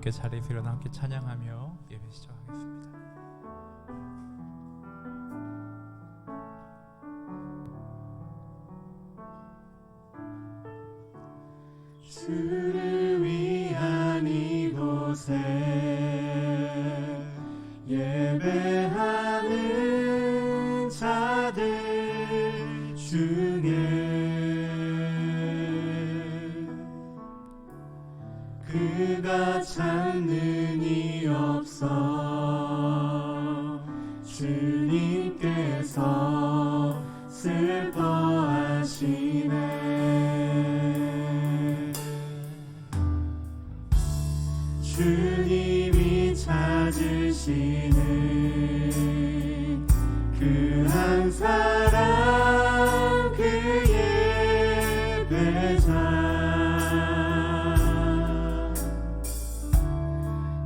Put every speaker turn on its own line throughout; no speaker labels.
함께 자리에서 일어나 함께 찬양하며 예배 시작하겠습니다.
주를 위한 이곳에 예배하는 자들 중에 그가 찾는 이 없어 주님께서 슬퍼하시네. 주님이 찾으시는 그 한 사람 그 예배자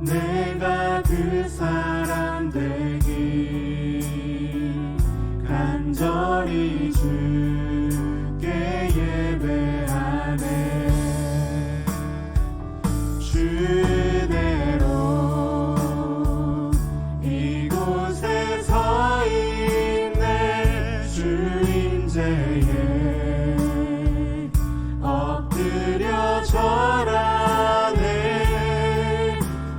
내가 그 사람 되길 간절히 주께 예배하네. 주대로 이곳에 서 있네. 주 임재에 엎드려 절하네.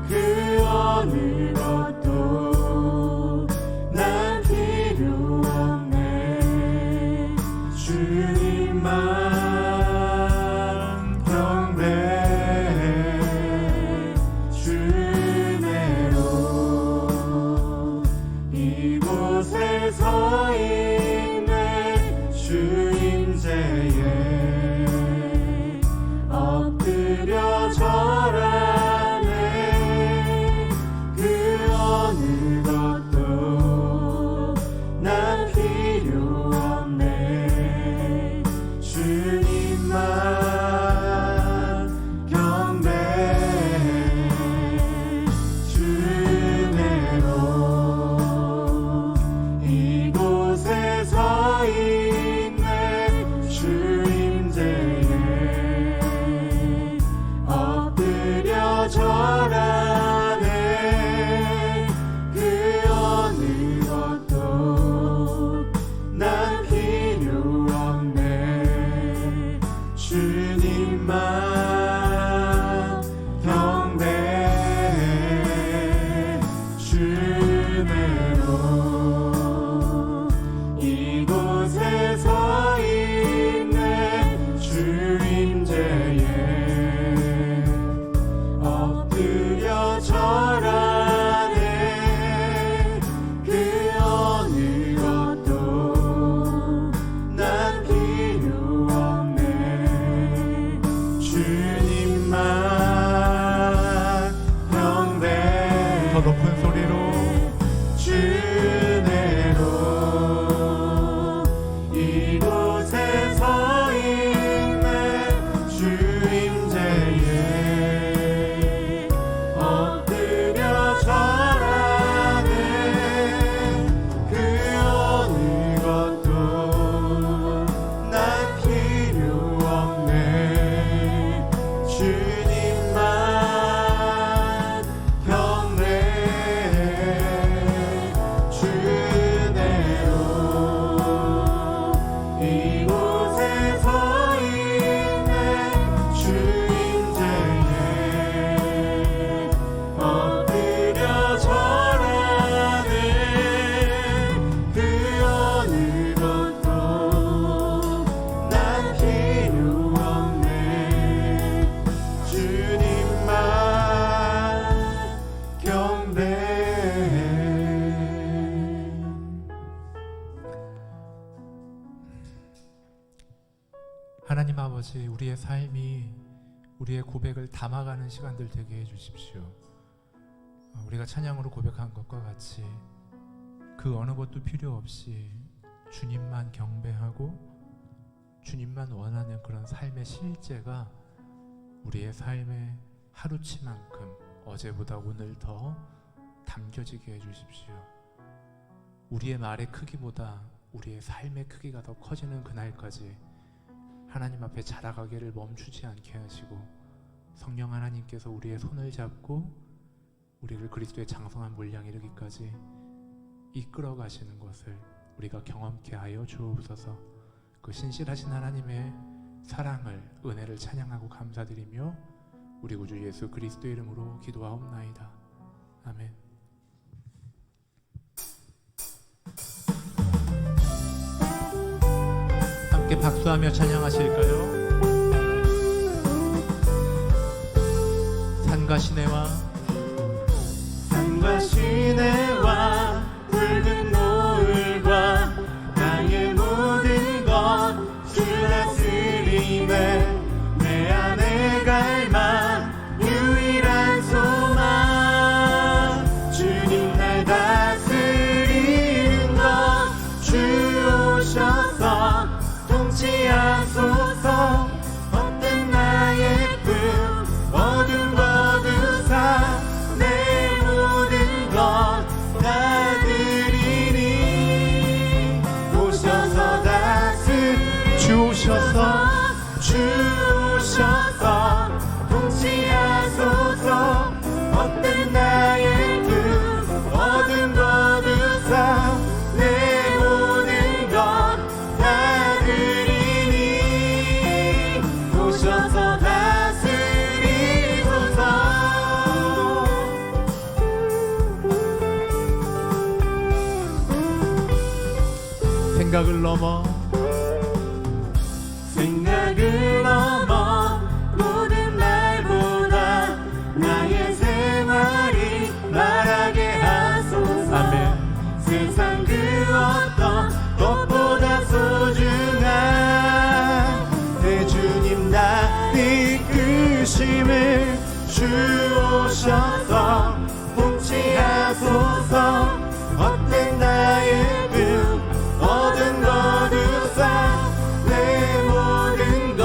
그 어느 것도 난 필요 없네. 주님만 경배해. 주대로 이곳에 서 있네. 주 임재에 엎드려 절하네. 그 어느 것도 난 필요 없네. 주님만 경배해. 주대로 이곳에 서 있네. 주 임재에 엎드려 절하네. 그 어느 것도 난 필요 없네. 주님만 경배해. 주대로 이곳에 서 있네. 주 임재에 엎드려 절하네. 그 어느 것도 난 필요 없네. 주님만 경배해.
더 높은 소리로
주대로 이곳에 서 있네. 주 임재에 엎드려 절하네. 그 어느 것도 난 필요 없네. 주님만 경배해. 주대로 이곳에 서 있네. 주 임재에 엎드려 절하네. 그 어느 것도 난 필요 없네. 주님만 경배해.
하나님 아버지, 우리의 삶이 우리의 고백을 담아가는 시간들 되게 해주십시오. 우리가 찬양으로 고백한 것과 같이 그 어느 것도 필요 없이 주님만 경배하고 주님만 원하는 그런 삶의 실제가 우리의 삶의 하루치만큼 어제보다 오늘 더 담겨지게 해주십시오. 우리의 말의 크기보다 우리의 삶의 크기가 더 커지는 그날까지 하나님 앞에 자라가기를 멈추지 않게 하시고 성령 하나님께서 우리의 손을 잡고 우리를 그리스도의 장성한 물량에 이르기까지 이끌어 가시는 것을 우리가 경험케 하여 주옵소서. 그 신실하신 하나님의 사랑을, 은혜를 찬양하고 감사드리며 우리 구주 예수 그리스도의 이름으로 기도하옵나이다. 아멘. 함께 박수하며 찬양하실까요? 산과 시내와
시내와 붉은 노을과 땅의 모든 것 주 다스리네. 내 안에 갈망 유일한 소망 주님 날 다스리는 것 주 오셔서 통치하소서. 헛된 나의 꿈 어둠 거두사 내 모든 것 다 드리니. 오셔서 주 오셔서 통치하소서. 헛된 나의 꿈 어둠 거두사 내 모든 것 다 드리니. 오셔서 다스리소서.
생각을 넘어
모든 말보다 나의 생활이 말하게 하소서.
아멘.
세상 그 어떤 것보다 소중한 내 주님 나 이끄심을 주 오셔서 통치하소서. 헛된 나의 꿈 어둠 거두사 내 모든 것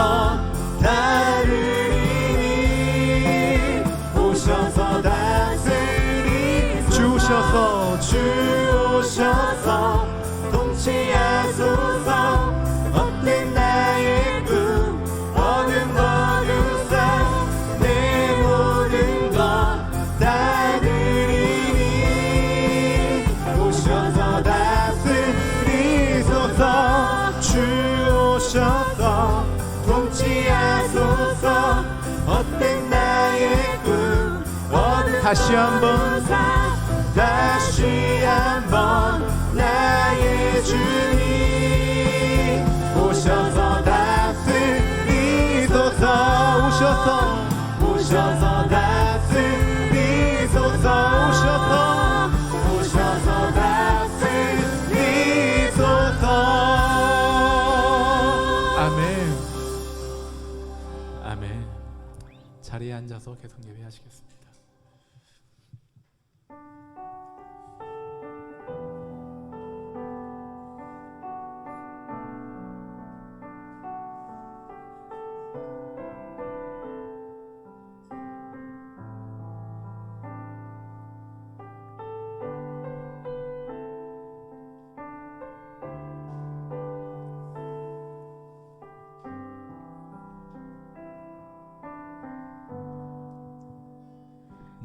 다 드리니. 오셔서 다스리소서. 주 오셔서 통치하소서. 헛된 나의 꿈 어둠 거두사 내 모든 것 다 드리니. 오셔서 다스리소서. 주 오셔서 통치하소서. 헛된 나의 꿈 어둠
다시 한번
나의 주님. 오셔서 다스리소서. 오셔서 다스리소서. 오셔서 다스리소서.
아멘. 아멘. 자리에 앉아서 계속 예배하시겠습니다.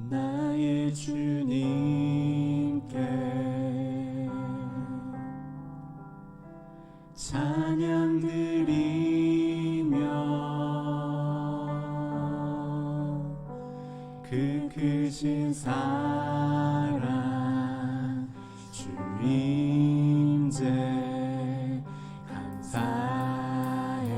나의 주님께 찬양 드리며 그 크신 사랑 주 임재 감사해.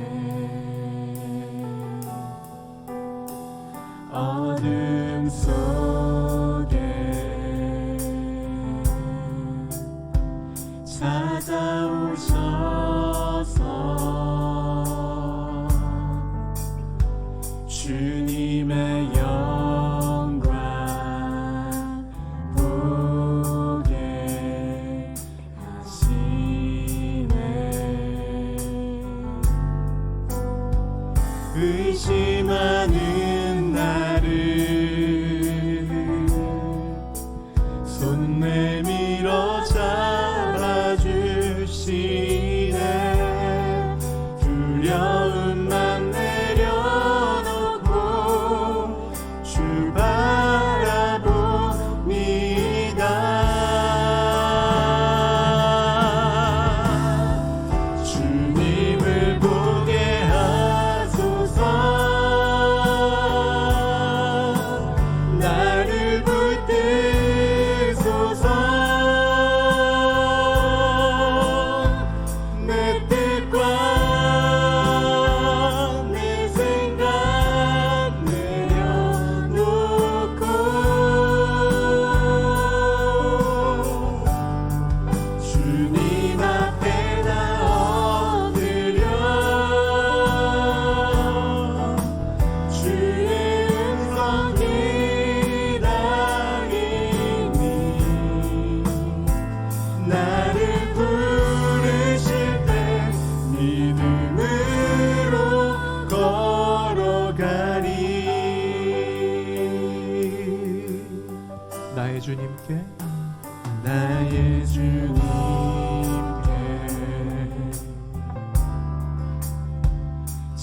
어둠 속에 찾아오셔서 주님의 영광 보게 하시네. 의심하는 나를 손 내밀어 잡아주시네. 두려움만 내려놓고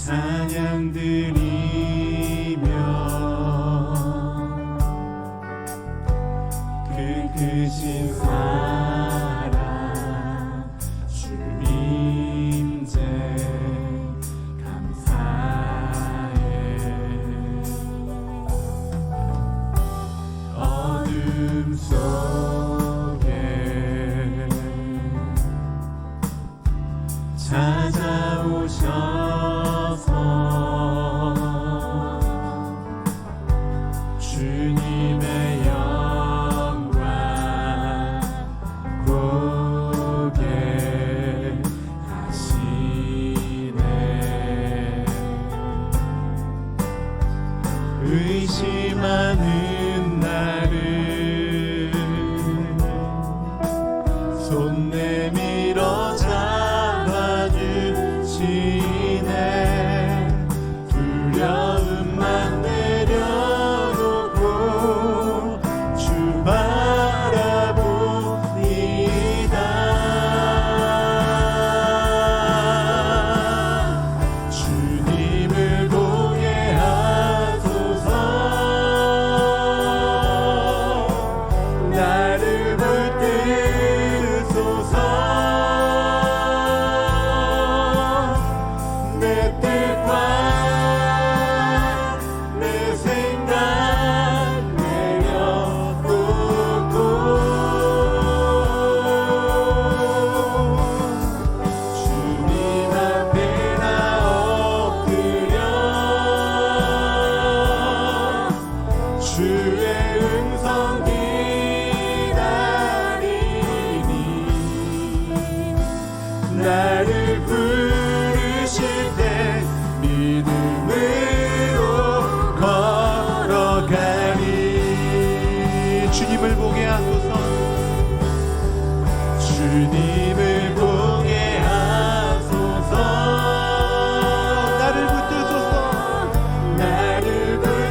찬양 드리며 그 크신 사랑 주 임재 감사해. 어둠 속에 찾아오셔서 주님의 영광 보게 하시네. 의심하는 나를 손 내밀어 잡아주시네. 두려움만 내려놓고 주 바라봅니다. 주님을 보게 하소서. 나를 붙드소서. 내 뜻과 내 생각 내려놓고 주님 앞에 나 엎드려 주의 음성 기다리니 나를 부르실 때 믿음으로 걸어가리. 주님을 보게 하소서. 주님을 보게 하소서. 나를 붙드소서. 나를 붙드소서.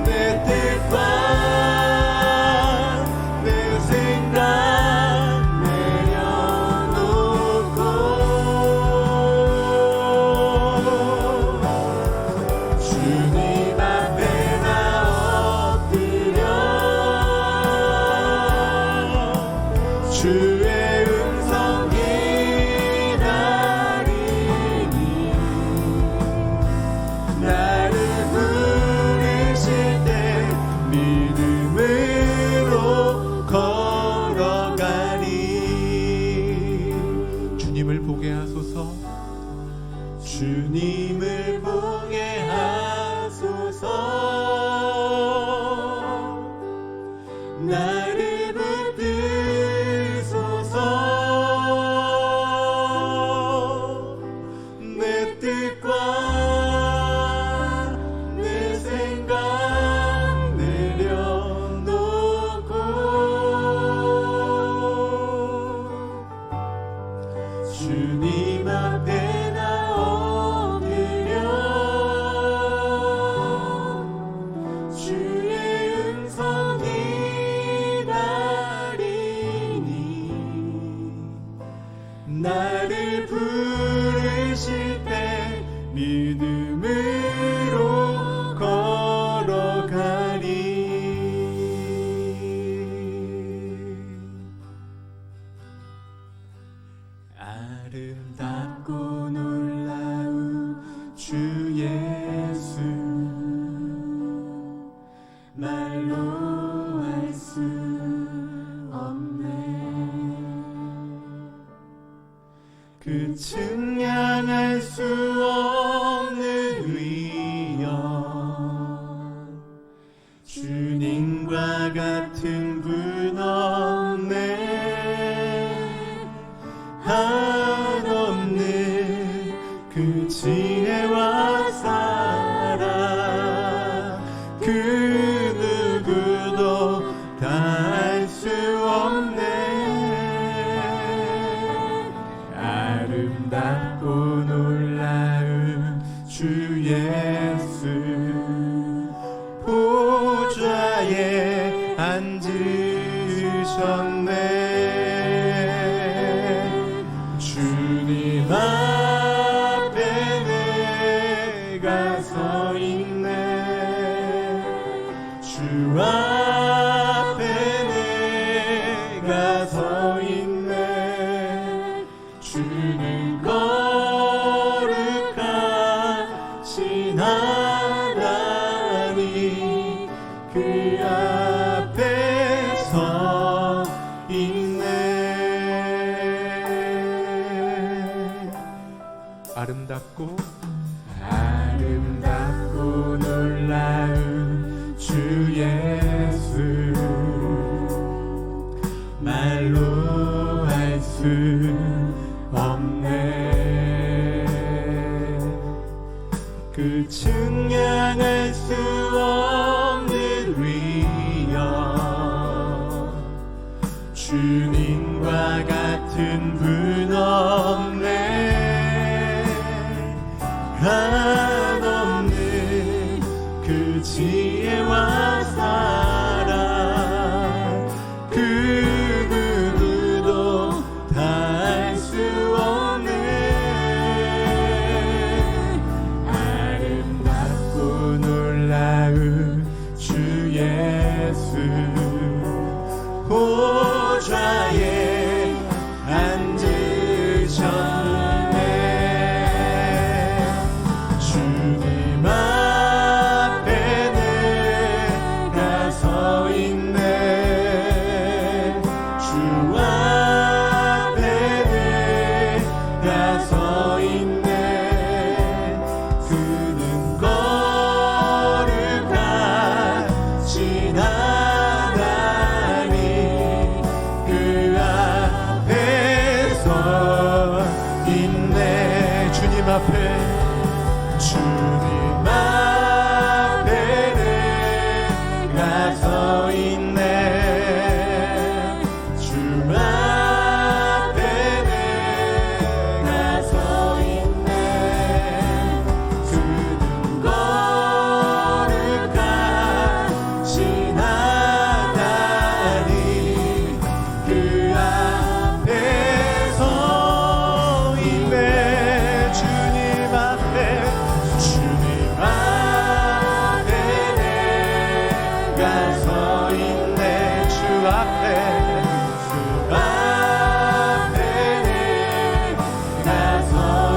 내 뜻과 내 생각 내려놓고 주님 앞에 나 엎드려 주의 음성 기다리니 나를 부르실 때 믿음으로 걸어가리. 주님을 보게 하소서. 주님을 보게 하소서. 나를 붙드소서. 내 뜻과 내 생각 내려놓고 주님 앞에 나 엎드려 주의 음성 기다리니 나를 부르실 때 믿음으로 걸어가리. 아름답고 놀라운 주 예수 말로 할 수 없네. 그 측량할 수 없는 위엄 주님과 같은 분 없네. 한없는 그 지혜와 사랑 그 누구도 다 할 수 없네. 아름답고 놀라
아름답고
아름답고 놀라운 주 예수 말로 할 수 없네 그 측량할 수 없는 위엄 주님과 같은 분 없네 한없는 그 지혜와 사랑 그 누구도 다 알 수 없네 아름답고 놀라운 주 예수 보좌에 앉으셨네 주님 앞에 내가 서 있네 주 앞에 내가 서 있네 그는 거룩하신 하나님 그 앞에 서 있네 주님 앞에 내가 서 있네 주 앞에 내가 서 있네 그는 거룩하신 하나님 그 앞에 서 있네 주님 앞에 내가 서 있네 주 앞에 내가 서 있네 주는 거룩하신 하나님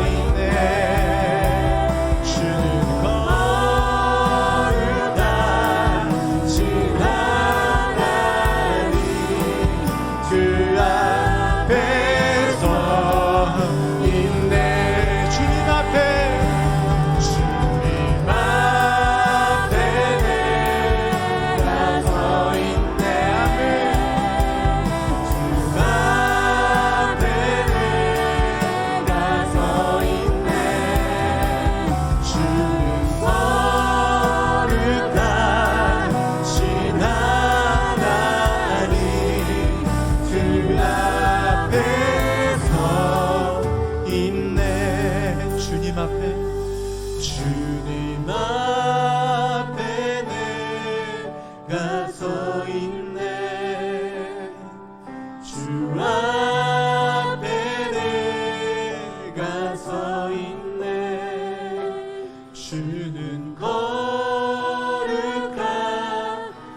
그 앞에 서 있네 주님 앞에 내가 서 있네 아멘 주 앞에 내가 서 있네 주는 거룩하신 하나님 그 앞에 서 있네 주님 앞에 내가 서 있네 주 앞에 내가 서 있네 주는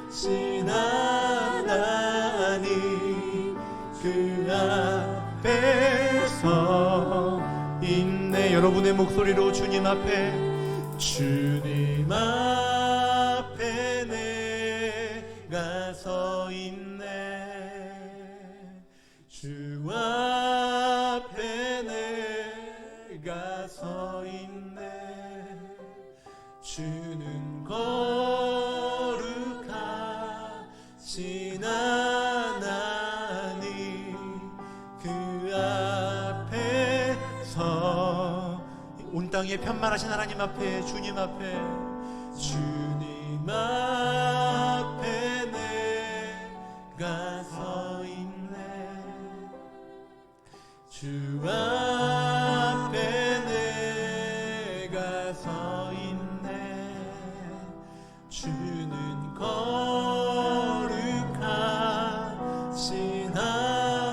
거룩하신 하나님 그 앞에 서 있네 여러분의 목소리로 주님 앞에 주님 앞에 내가 서 있네 주 앞에 내가 서 있네 주는 거룩하신 하나님 그 앞에 서 온 땅에 편만하신 하나님 앞에 주님 앞에 주님 앞에 내가 서 있네 주 앞에 내가 서 있네 주는 거룩하신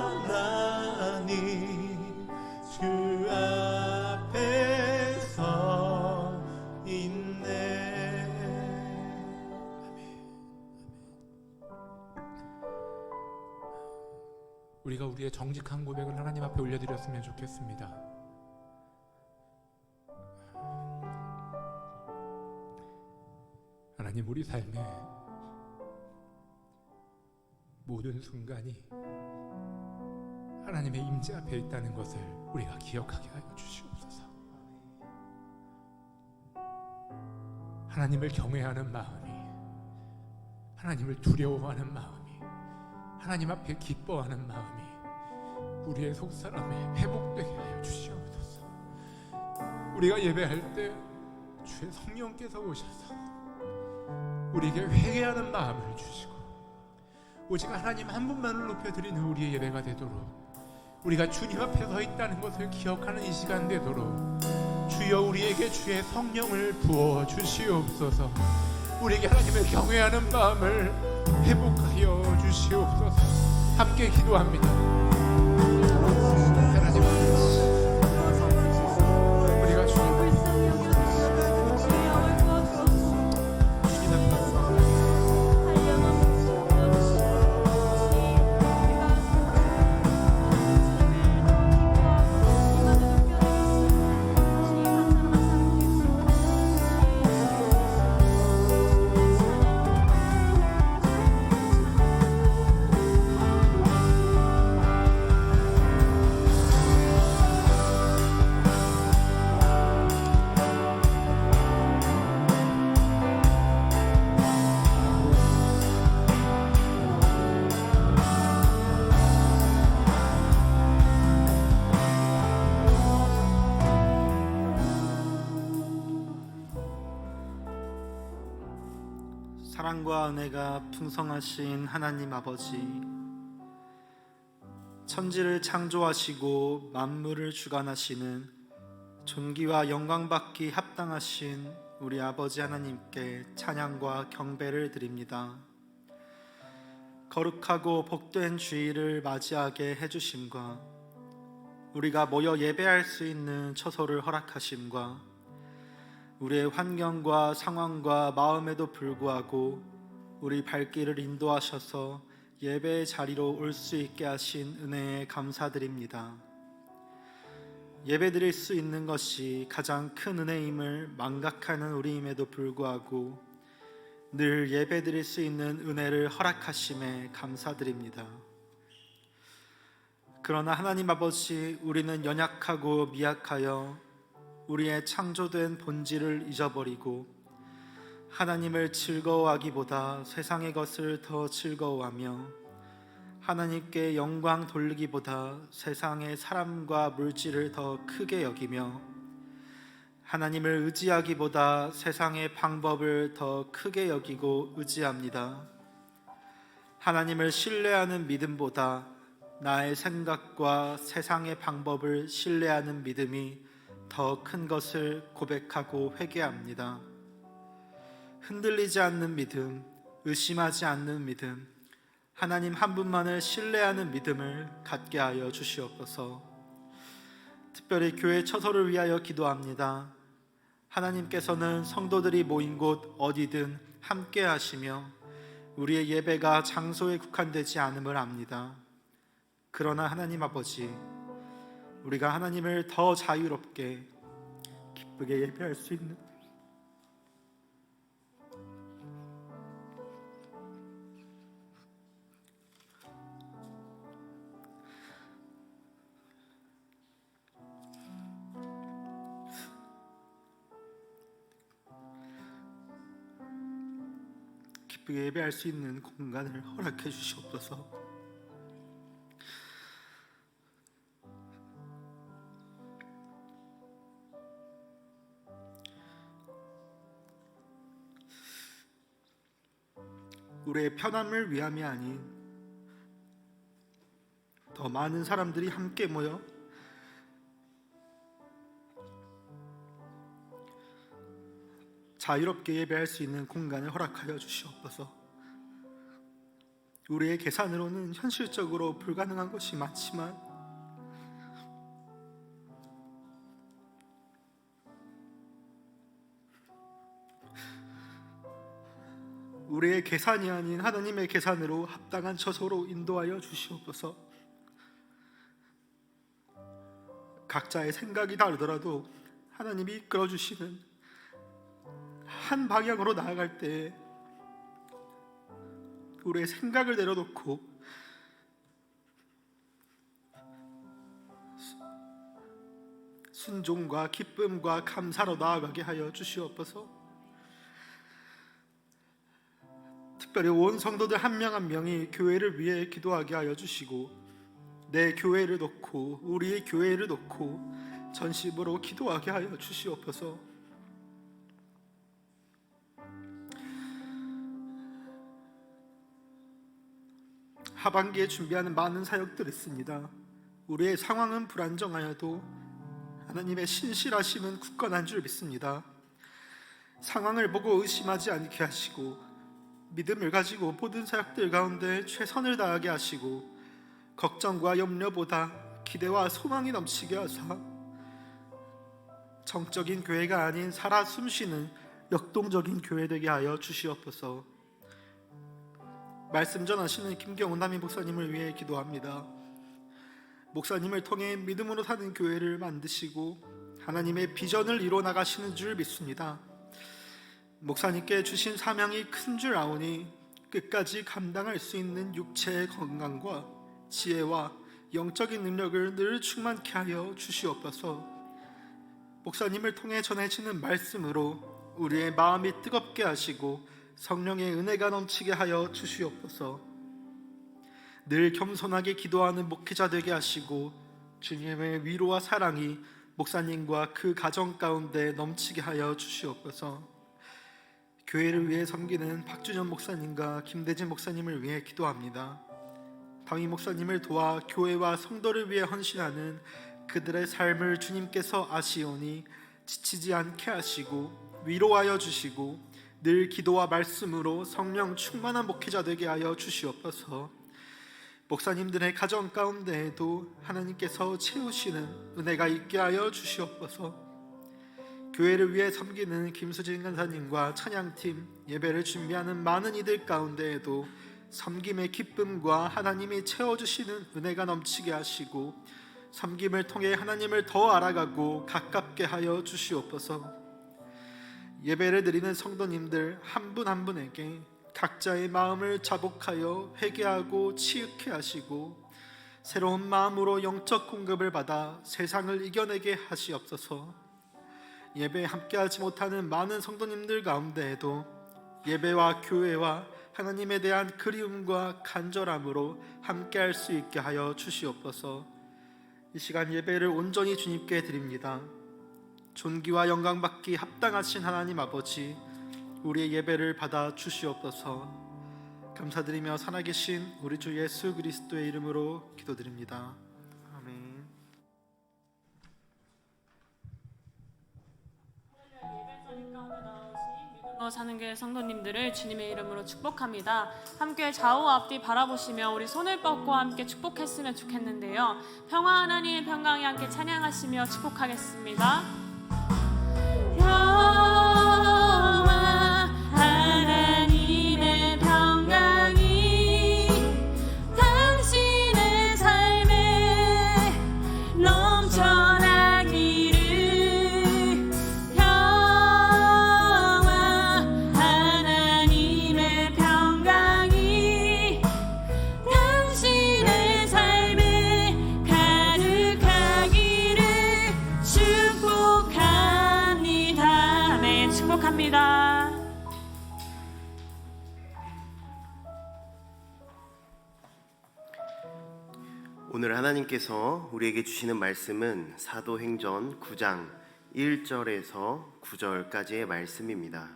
하나님 그 앞에 서 있네
우리가 우리의 정직한 고백을 하나님 앞에 올려드렸으면 좋겠습니다. 하나님, 우리 삶의 모든 순간이 하나님의 임재 앞에 있다는 것을 우리가 기억하게 하여 주시옵소서. 하나님을 경외하는 마음이, 하나님을 두려워하는 마음이, 하나님 앞에 기뻐하는 마음이 우리의 속사람에 회복되게 하여 주시옵소서. 우리가 예배할 때 주의 성령께서 오셔서 우리에게 회개하는 마음을 주시고 오직 하나님 한 분만을 높여드리는 우리의 예배가 되도록, 우리가 주님 앞에 서 있다는 것을 기억하는 이 시간 되도록 주여 우리에게 주의 성령을 부어 주시옵소서. 우리에게 하나님을 경외하는 마음을 회복하여 주시옵소서. 함께 기도합니다. 하나님 우리가 주님
사랑과 은혜가 풍성하신 하나님 아버지, 천지를 창조하시고 만물을 주관하시는 존귀와 영광받기 합당하신 우리 아버지 하나님께 찬양과 경배를 드립니다. 거룩하고 복된 주일을 맞이하게 해주심과 우리가 모여 예배할 수 있는 처소를 허락하심과 우리의 환경과 상황과 마음에도 불구하고 우리 발길을 인도하셔서 예배의 자리로 올 수 있게 하신 은혜에 감사드립니다. 예배드릴 수 있는 것이 가장 큰 은혜임을 망각하는 우리임에도 불구하고 늘 예배드릴 수 있는 은혜를 허락하심에 감사드립니다. 그러나 하나님 아버지, 우리는 연약하고 미약하여 우리의 창조된 본질을 잊어버리고 하나님을 즐거워하기보다 세상의 것을 더 즐거워하며 하나님께 영광 돌리기보다 세상의 사람과 물질을 더 크게 여기며 하나님을 의지하기보다 세상의 방법을 더 크게 여기고 의지합니다. 하나님을 신뢰하는 믿음보다 나의 생각과 세상의 방법을 신뢰하는 믿음이 더 큰 것을 고백하고 회개합니다. 흔들리지 않는 믿음, 의심하지 않는 믿음, 하나님 한 분만을 신뢰하는 믿음을 갖게 하여 주시옵소서. 특별히 교회 처소를 위하여 기도합니다. 하나님께서는 성도들이 모인 곳 어디든 함께 하시며 우리의 예배가 장소에 국한되지 않음을 압니다. 그러나 하나님 아버지, 우리가 하나님을 더 자유롭게 기쁘게 예배할 수 있는 기쁘게 예배할 수 있는 공간을 허락해 주시옵소서. 우리의 편함을 위함이 아닌 더 많은 사람들이 함께 모여 자유롭게 예배할 수 있는 공간을 허락하여 주시옵소서. 우리의 계산으로는 현실적으로 불가능한 것이 많지만 우리의 계산이 아닌 하나님의 계산으로 합당한 처소로 인도하여 주시옵소서. 각자의 생각이 다르더라도 하나님이 이끌어 주시는 한 방향으로 나아갈 때 우리의 생각을 내려놓고 순종과 기쁨과 감사로 나아가게 하여 주시옵소서. 특별히 온 성도들 한 명 한 명이 교회를 위해 기도하게 하여 주시고 내 교회를 놓고 우리의 교회를 놓고 전심으로 기도하게 하여 주시옵소서. 하반기에 준비하는 많은 사역들이 있습니다. 우리의 상황은 불안정하여도 하나님의 신실하심은 굳건한 줄 믿습니다. 상황을 보고 의심하지 않게 하시고 믿음을 가지고 모든 사역들 가운데 최선을 다하게 하시고 걱정과 염려보다 기대와 소망이 넘치게 하사 정적인 교회가 아닌 살아 숨쉬는 역동적인 교회 되게 하여 주시옵소서. 말씀 전하시는 김경훈 남인 목사님을 위해 기도합니다. 목사님을 통해 믿음으로 사는 교회를 만드시고 하나님의 비전을 이뤄 나가시는 줄 믿습니다. 목사님께 주신 사명이 큰 줄 아오니 끝까지 감당할 수 있는 육체의 건강과 지혜와 영적인 능력을 늘 충만케 하여 주시옵소서. 목사님을 통해 전해지는 말씀으로 우리의 마음이 뜨겁게 하시고 성령의 은혜가 넘치게 하여 주시옵소서. 늘 겸손하게 기도하는 목회자 되게 하시고 주님의 위로와 사랑이 목사님과 그 가정 가운데 넘치게 하여 주시옵소서. 교회를 위해 섬기는 박준현 목사님과 김대진 목사님을 위해 기도합니다. 방위 목사님을 도와 교회와 성도를 위해 헌신하는 그들의 삶을 주님께서 아시오니 지치지 않게 하시고 위로하여 주시고 늘 기도와 말씀으로 성령 충만한 목회자 되게 하여 주시옵소서. 목사님들의 가정 가운데에도 하나님께서 채우시는 은혜가 있게 하여 주시옵소서. 교회를 위해 섬기는 김수진 간사님과 찬양팀, 예배를 준비하는 많은 이들 가운데에도 섬김의 기쁨과 하나님이 채워주시는 은혜가 넘치게 하시고 섬김을 통해 하나님을 더 알아가고 가깝게 하여 주시옵소서. 예배를 드리는 성도님들 한 분 한 분에게 각자의 마음을 자복하여 회개하고 치읓게 하시고 새로운 마음으로 영적 공급을 받아 세상을 이겨내게 하시옵소서. 예배에 함께하지 못하는 많은 성도님들 가운데에도 예배와 교회와 하나님에 대한 그리움과 간절함으로 함께할 수 있게 하여 주시옵소서. 이 시간 예배를 온전히 주님께 드립니다. 존귀와 영광 받기 합당하신 하나님 아버지, 우리의 예배를 받아 주시옵소서. 감사드리며 살아계신 우리 주 예수 그리스도의 이름으로 기도드립니다. 아멘.
예배자리 가운데 나오신 믿음으로 사는 교회 성도님들을 주님의 이름으로 축복합니다. 함께 좌우 앞뒤 바라보시며 우리 손을 뻗고 함께 축복했으면 좋겠는데요. 평화 하나님의 평강이 함께 찬양하시며 축복하겠습니다. 평화 하나님의 평강이 당신의 삶에 넘쳐나기를. 평화 하나님의 평강이 당신의 삶에 가득하기를 축복합니다. 아멘. 축복합니다.
오늘 하나님께서 우리에게 주시는 말씀은 사도행전 9장 1절에서 9절까지의 말씀입니다.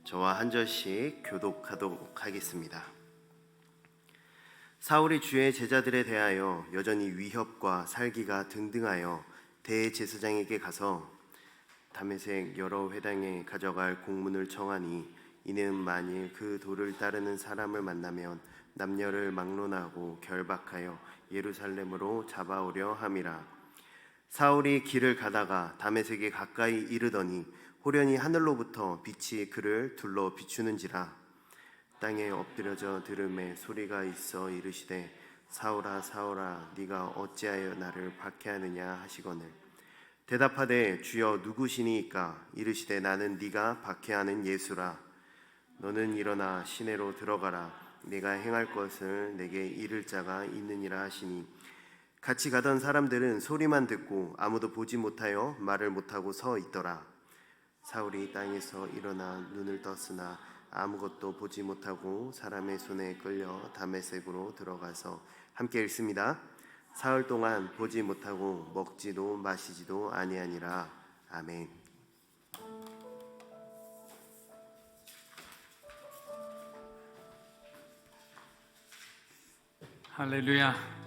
저와 한 절씩 교독하도록 하겠습니다. 사울이 주의 제자들에 대하여 여전히 위협과 살기가 등등하여 대제사장에게 가서 다메섹 여러 회당에 가져갈 공문을 청하니 이는 만일 그 도를 따르는 사람을 만나면 남녀를 막론하고 결박하여 예루살렘으로 잡아오려 함이라. 사울이 길을 가다가 다메섹에 가까이 이르더니 호련히 하늘로부터 빛이 그를 둘러 비추는지라. 땅에 엎드려져 들음에 소리가 있어 이르시되 사울아 사울아 네가 어찌하여 나를 박해하느냐 하시거늘 대답하되 주여 누구시니이까? 이르시되 나는 네가 박해하는 예수라. 너는 일어나 시내로 들어가라. 내가 행할 것을 내게 이를 자가 있느니라 하시니 같이 가던 사람들은 소리만 듣고 아무도 보지 못하여 말을 못하고 서 있더라. 사울이 땅에서 일어나 눈을 떴으나 아무것도 보지 못하고 사람의 손에 끌려 다메섹으로 들어가서 함께 읽습니다. 사흘 동안 보지 못하고 먹지도 마시지도 아니하니라. 아멘.
할렐루야.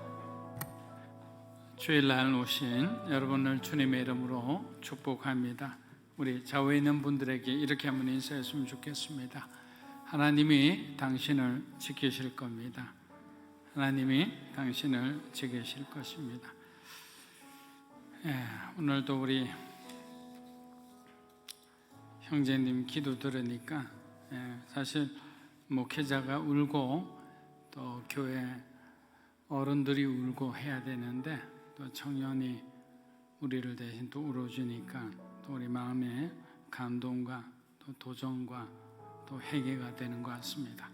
주일날 오신 여러분을 주님의 이름으로 축복합니다. 우리 좌우에 있는 분들에게 이렇게 한번 인사했으면 좋겠습니다. 하나님이 당신을 지키실 겁니다. 하나님이 당신을 지키실 것입니다. 오늘도 우리 형제님 기도 들으니까 사실 목회자가 울고 또 교회 어른들이 울고 해야 되는데 또 청년이 우리를 대신 또 울어주니까 또 우리 마음에 감동과 또 도전과 또 회개가 되는 것 같습니다.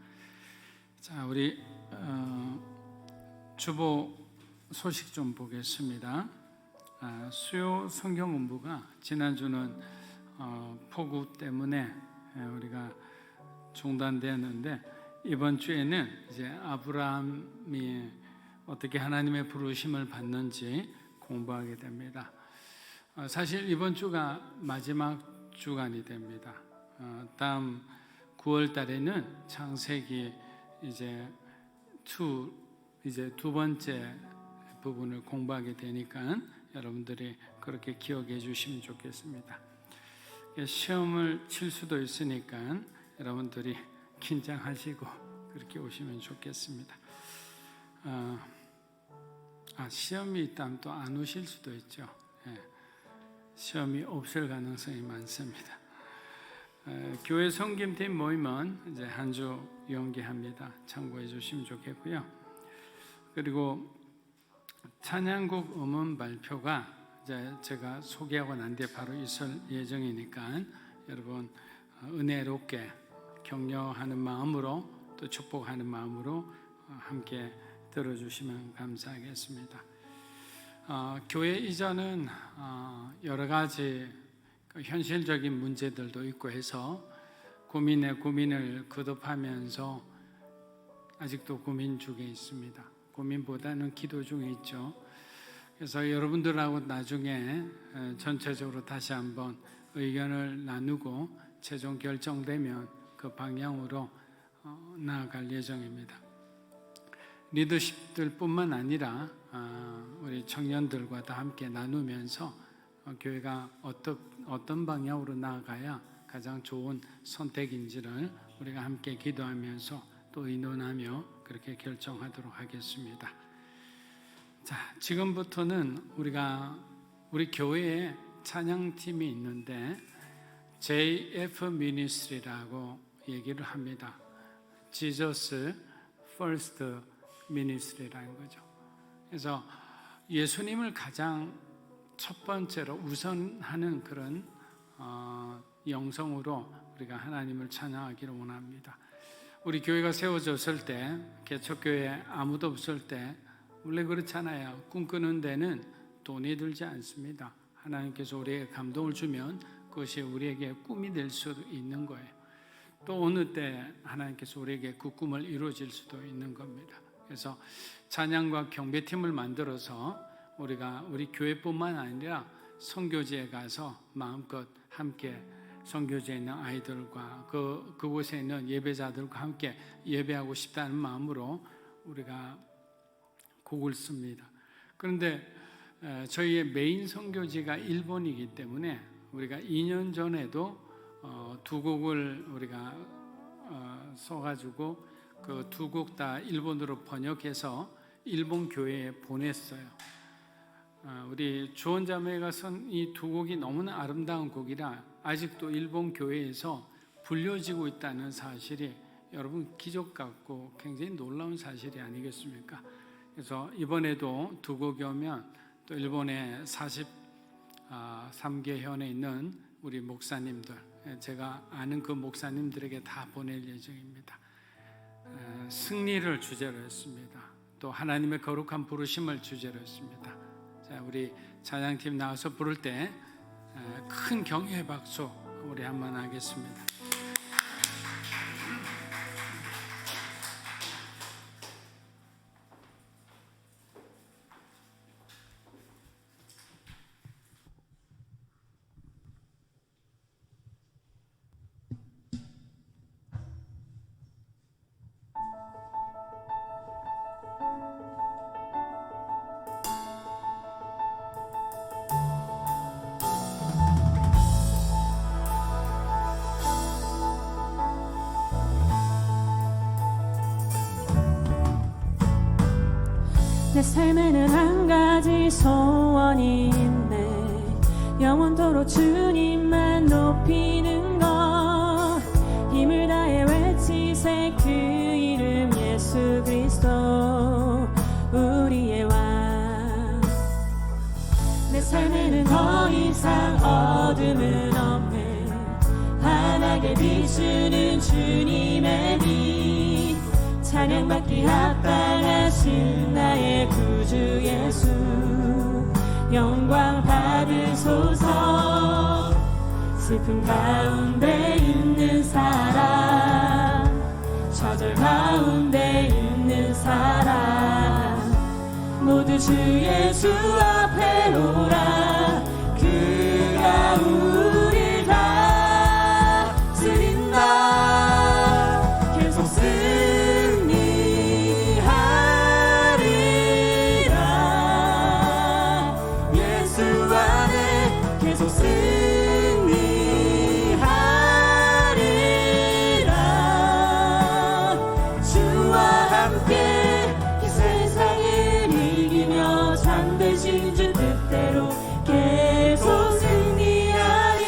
자, 우리 주보 소식 좀 보겠습니다. 수요 성경 공부가 지난주는 폭우 때문에 우리가 중단되었는데 이번 주에는 이제 아브라함이 어떻게 하나님의 부르심을 받는지 공부하게 됩니다. 사실 이번 주가 마지막 주간이 됩니다. 다음 9월 달에는 창세기 이제 두 번째 부분을 공부하게 되니까 여러분들이 그렇게 기억해 주시면 좋겠습니다. 시험을 칠 수도 있으니까 여러분들이 긴장하시고 그렇게 오시면 좋겠습니다. 시험이 있다면 또 안 오실 수도 있죠. 시험이 없을 가능성이 많습니다. 교회 섬김팀 모임은 이제 한 주 연기합니다. 참고해 주시면 좋겠고요. 그리고 찬양곡 음원 발표가 이제 제가 소개하고 난 뒤에 바로 있을 예정이니까 여러분 은혜롭게 격려하는 마음으로 또 축복하는 마음으로 함께 들어주시면 감사하겠습니다. 교회 이전은 여러 가지 현실적인 문제들도 있고 해서 고민을 거듭하면서 아직도 고민 중에 있습니다. 고민보다는 기도 중에 있죠. 그래서 여러분들하고 나중에 전체적으로 다시 한번 의견을 나누고 최종 결정되면 그 방향으로 나아갈 예정입니다. 리더십들 뿐만 아니라 우리 청년들과 다 함께 나누면서 교회가 어떤 방향으로 나아가야 가장 좋은 선택인지를 우리가 함께 기도하면서 또 의논하며 그렇게 결정하도록 하겠습니다. 자, 지금부터는 우리 교회에 찬양팀이 있는데 JF 미니스트리라고 얘기를 합니다. Jesus First Ministry라는 거죠. 그래서 예수님을 가장 첫 번째로 우선하는 그런 영성으로 우리가 하나님을 찬양하기를 원합니다. 우리 교회가 세워졌을 때, 개척교회 아무도 없을 때 원래 그렇잖아요. 꿈꾸는 데는 돈이 들지 않습니다. 하나님께서 우리에게 감동을 주면 그것이 우리에게 꿈이 될 수도 있는 거예요. 또 어느 때 하나님께서 우리에게 그 꿈을 이루어질 수도 있는 겁니다. 그래서 찬양과 경배팀을 만들어서 우리 교회뿐만 아니라 선교지에 가서 마음껏 함께 선교지에 있는 아이들과 그곳에 있는 예배자들과 함께 예배하고 싶다는 마음으로 우리가 곡을 씁니다. 그런데 저희의 메인 선교지가 일본이기 때문에 우리가 2년 전에도 두 곡을 우리가 써가지고 그 두 곡 다 일본어로 번역해서 일본 교회에 보냈어요. 우리 주원자매가 쓴 이 두 곡이 너무나 아름다운 곡이라 아직도 일본 교회에서 불려지고 있다는 사실이 여러분 기적 같고 굉장히 놀라운 사실이 아니겠습니까? 그래서 이번에도 두 곡이 오면 또 일본의 43개현에 있는 우리 목사님들, 제가 아는 그 목사님들에게 다 보낼 예정입니다. 승리를 주제로 했습니다. 또 하나님의 거룩한 부르심을 주제로 했습니다. 자, 우리 찬양팀 나와서 부를 때 큰 경의의 박수 우리 한번 하겠습니다.
삶에는 한 가지 소원이 있네. 영원토록 주님만 높이는 것. 힘을 다해 외치세 그 이름 예수 그리스도 우리의 왕. 내 삶에는 더 이상 어둠은 없네. 환하게 비추는 주님의 빛. 찬양받기 합당하신 나의 구주 예수 영광 받으소서. 슬픔 가운데 있는 사람, 좌절 가운데 있는 사람, 모두 주 예수 앞에 오라. 그가 우릴 다스린다. 계속 승리하리라. 예수 안에 계속 승리하리라. 주와 함께 이 세상을 이기며 참되신 주 뜻대로 계속 승리하리.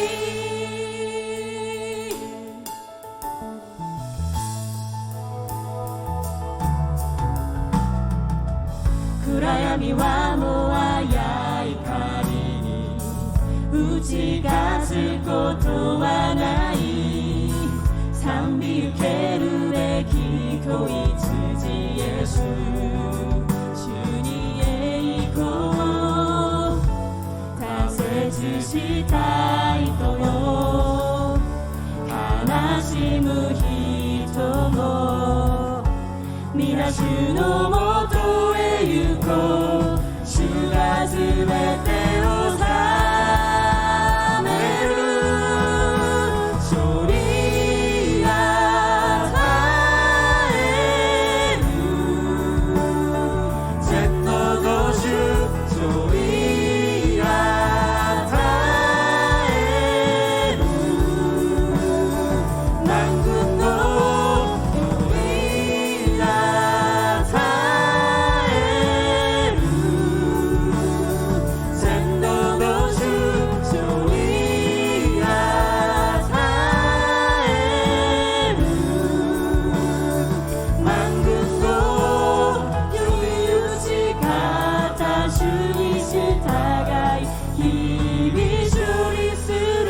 구라야미와 모아야 이카리니 우지가 슬고 또하나이 상비유 게루의 기코이 츠지 예수 주니의 이코 다세 주시다 이토모 가나시무 히토모 미나슈노 모토에 유코 슈가즈메 테오 사메루 소리야 타에루 젠노도슈 소리야 타에루 난군노 소리야 타에루 젠노도슈 소리야 타에루 만군노 유비유지가 다슈이시타가이 히비쇼리스루.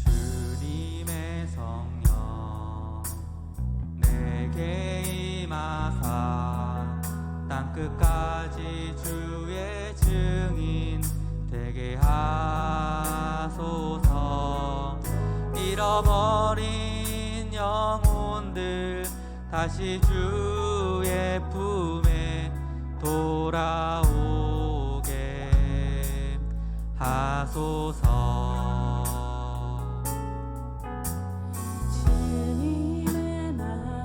주님의 성령 내게 임하사 땅끝까지 주의 증인 되게 하소서. 잃어버린 영혼들 다시 주의 품에 돌아오게 하소서.
주님의 마음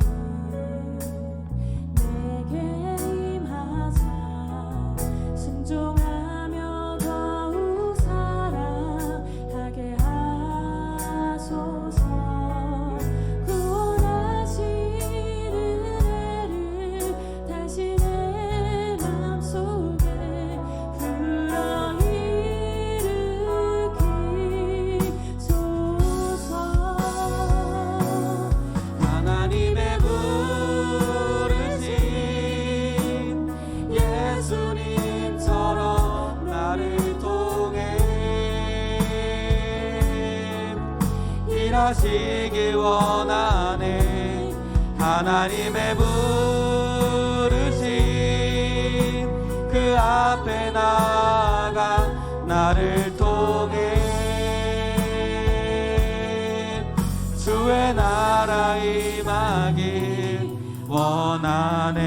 내게 임하사 순종하며 더욱 사랑하게 하소서. 구원하신 은혜를 다시 내 맘속에 불어일으키소서.
하나님의 부르심 예수님처럼 나를 통해 일하시길 원하네. 하나님의 부르심 안에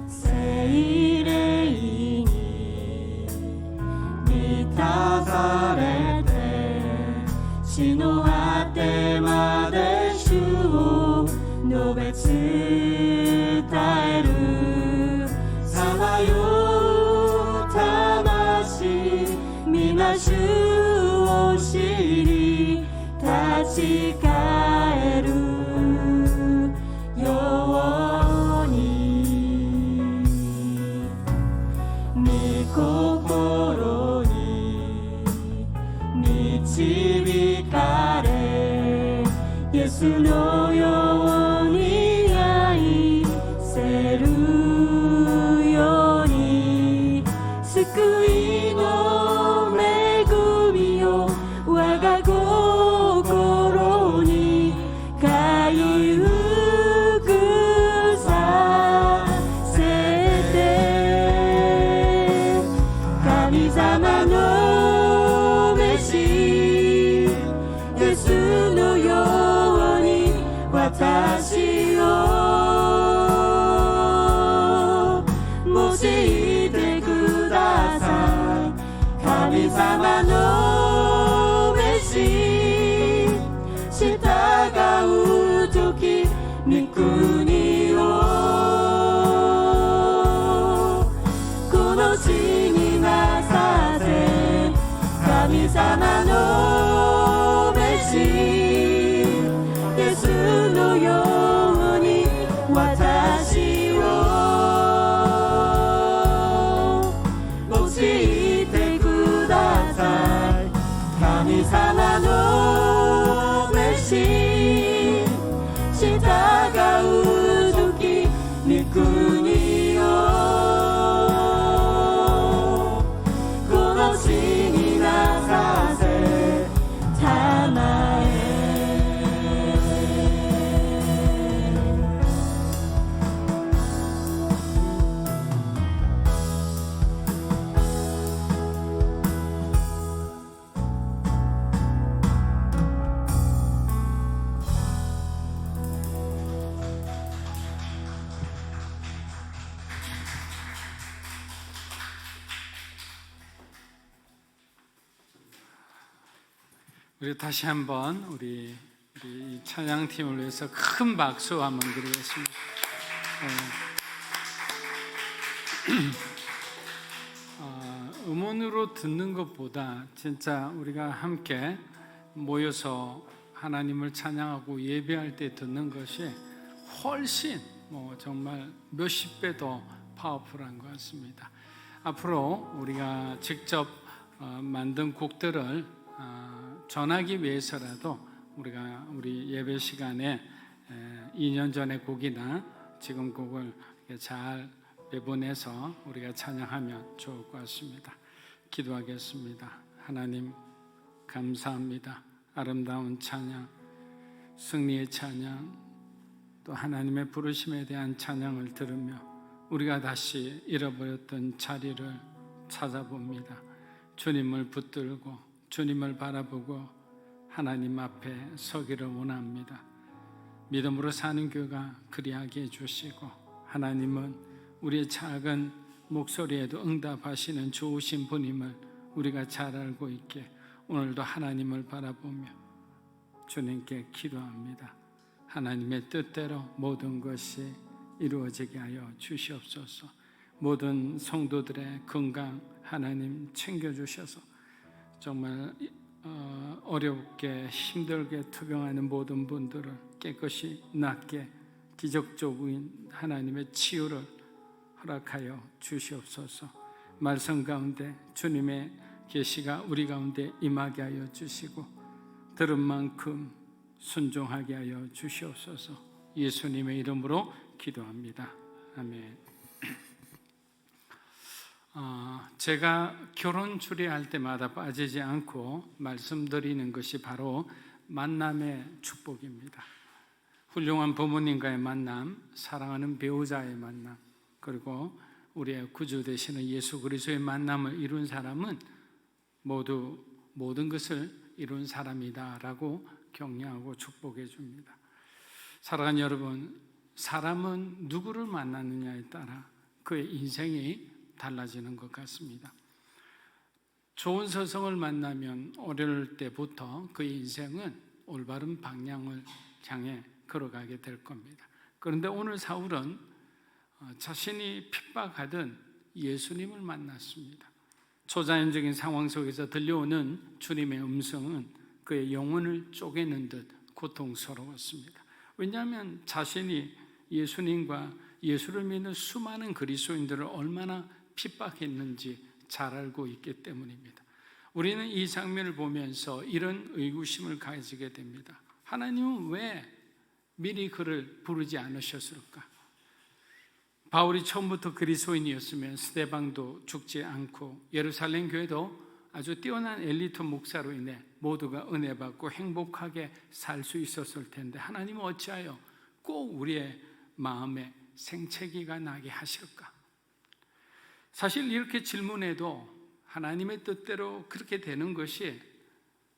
세일레이니 미타사레테 시노하테마데슈 노베츠타에루 사마요 타마시 미나슈 오시리 타치카에루 요원이 니코코로니 니치비카레 예수노 요원이 야이 세루요니 스쿠이노 메구미요 와가 고코로니 가이우쿠사 세테神様の召し예수のように私を用いてください神様の召し従う時御国をこの地になさせ神様の召しイエスのように私を用いてください神様の召し従う時御国をこの地になさせたまえ
우리 다시 한번 우리 이 찬양팀을 위해서 큰 박수 한번 드리겠습니다. 음원으로 듣는 것보다 진짜 우리가 함께 모여서 하나님을 찬양하고 예배할 때 듣는 것이 훨씬 정말 몇십 배 더 파워풀한 것 같습니다. 앞으로 우리가 직접 만든 곡들을 전하기 위해서라도 우리가 우리 예배 시간에 2년 전의 곡이나 지금 곡을 잘 배분해서 우리가 찬양하면 좋을 것 같습니다. 기도하겠습니다. 하나님 감사합니다. 아름다운 찬양, 승리의 찬양, 또 하나님의 부르심에 대한 찬양을 들으며 우리가 다시 잃어버렸던 자리를 찾아봅니다. 주님을 붙들고 주님을 바라보고 하나님 앞에 서기를 원합니다. 믿음으로 사는 교회가 그리하게 해주시고 하나님은 우리의 작은 목소리에도 응답하시는 좋으신 분임을 우리가 잘 알고 있게 오늘도 하나님을 바라보며 주님께 기도합니다. 하나님의 뜻대로 모든 것이 이루어지게 하여 주시옵소서. 모든 성도들의 건강 하나님 챙겨주셔서 정말 어렵게 힘들게 투병하는 모든 분들을 깨끗이 낫게 기적적인 하나님의 치유를 허락하여 주시옵소서. 말씀 가운데 주님의 계시가 우리 가운데 임하게 하여 주시고 들은 만큼 순종하게 하여 주시옵소서. 예수님의 이름으로 기도합니다. 아멘. 제가 결혼 주례할 때마다 빠지지 않고 말씀드리는 것이 바로 만남의 축복입니다. 훌륭한 부모님과의 만남, 사랑하는 배우자의 만남, 그리고 우리의 구주 되시는 예수 그리스도의 만남을 이룬 사람은 모두 모든 것을 이룬 사람이다라고 격려하고 축복해 줍니다. 사랑하는 여러분, 사람은 누구를 만나느냐에 따라 그의 인생이 달라지는 것 같습니다. 좋은 서성을 만나면 어릴 때부터 그의 인생은 올바른 방향을 향해 걸어가게 될 겁니다. 그런데 오늘 사울은 자신이 핍박하던 예수님을 만났습니다. 초자연적인 상황 속에서 들려오는 주님의 음성은 그의 영혼을 쪼개는 듯 고통스러웠습니다. 왜냐하면 자신이 예수님과 예수를 믿는 수많은 그리스도인들을 얼마나 핍박했는지 잘 알고 있기 때문입니다. 우리는 이 장면을 보면서 이런 의구심을 가지게 됩니다. 하나님은 왜 미리 그를 부르지 않으셨을까? 바울이 처음부터 그리스도인이었으면 스데반도 죽지 않고 예루살렘 교회도 아주 뛰어난 엘리트 목사로 인해 모두가 은혜 받고 행복하게 살 수 있었을 텐데 하나님은 어찌하여 꼭 우리의 마음에 생채기가 나게 하실까? 사실 이렇게 질문해도 하나님의 뜻대로 그렇게 되는 것이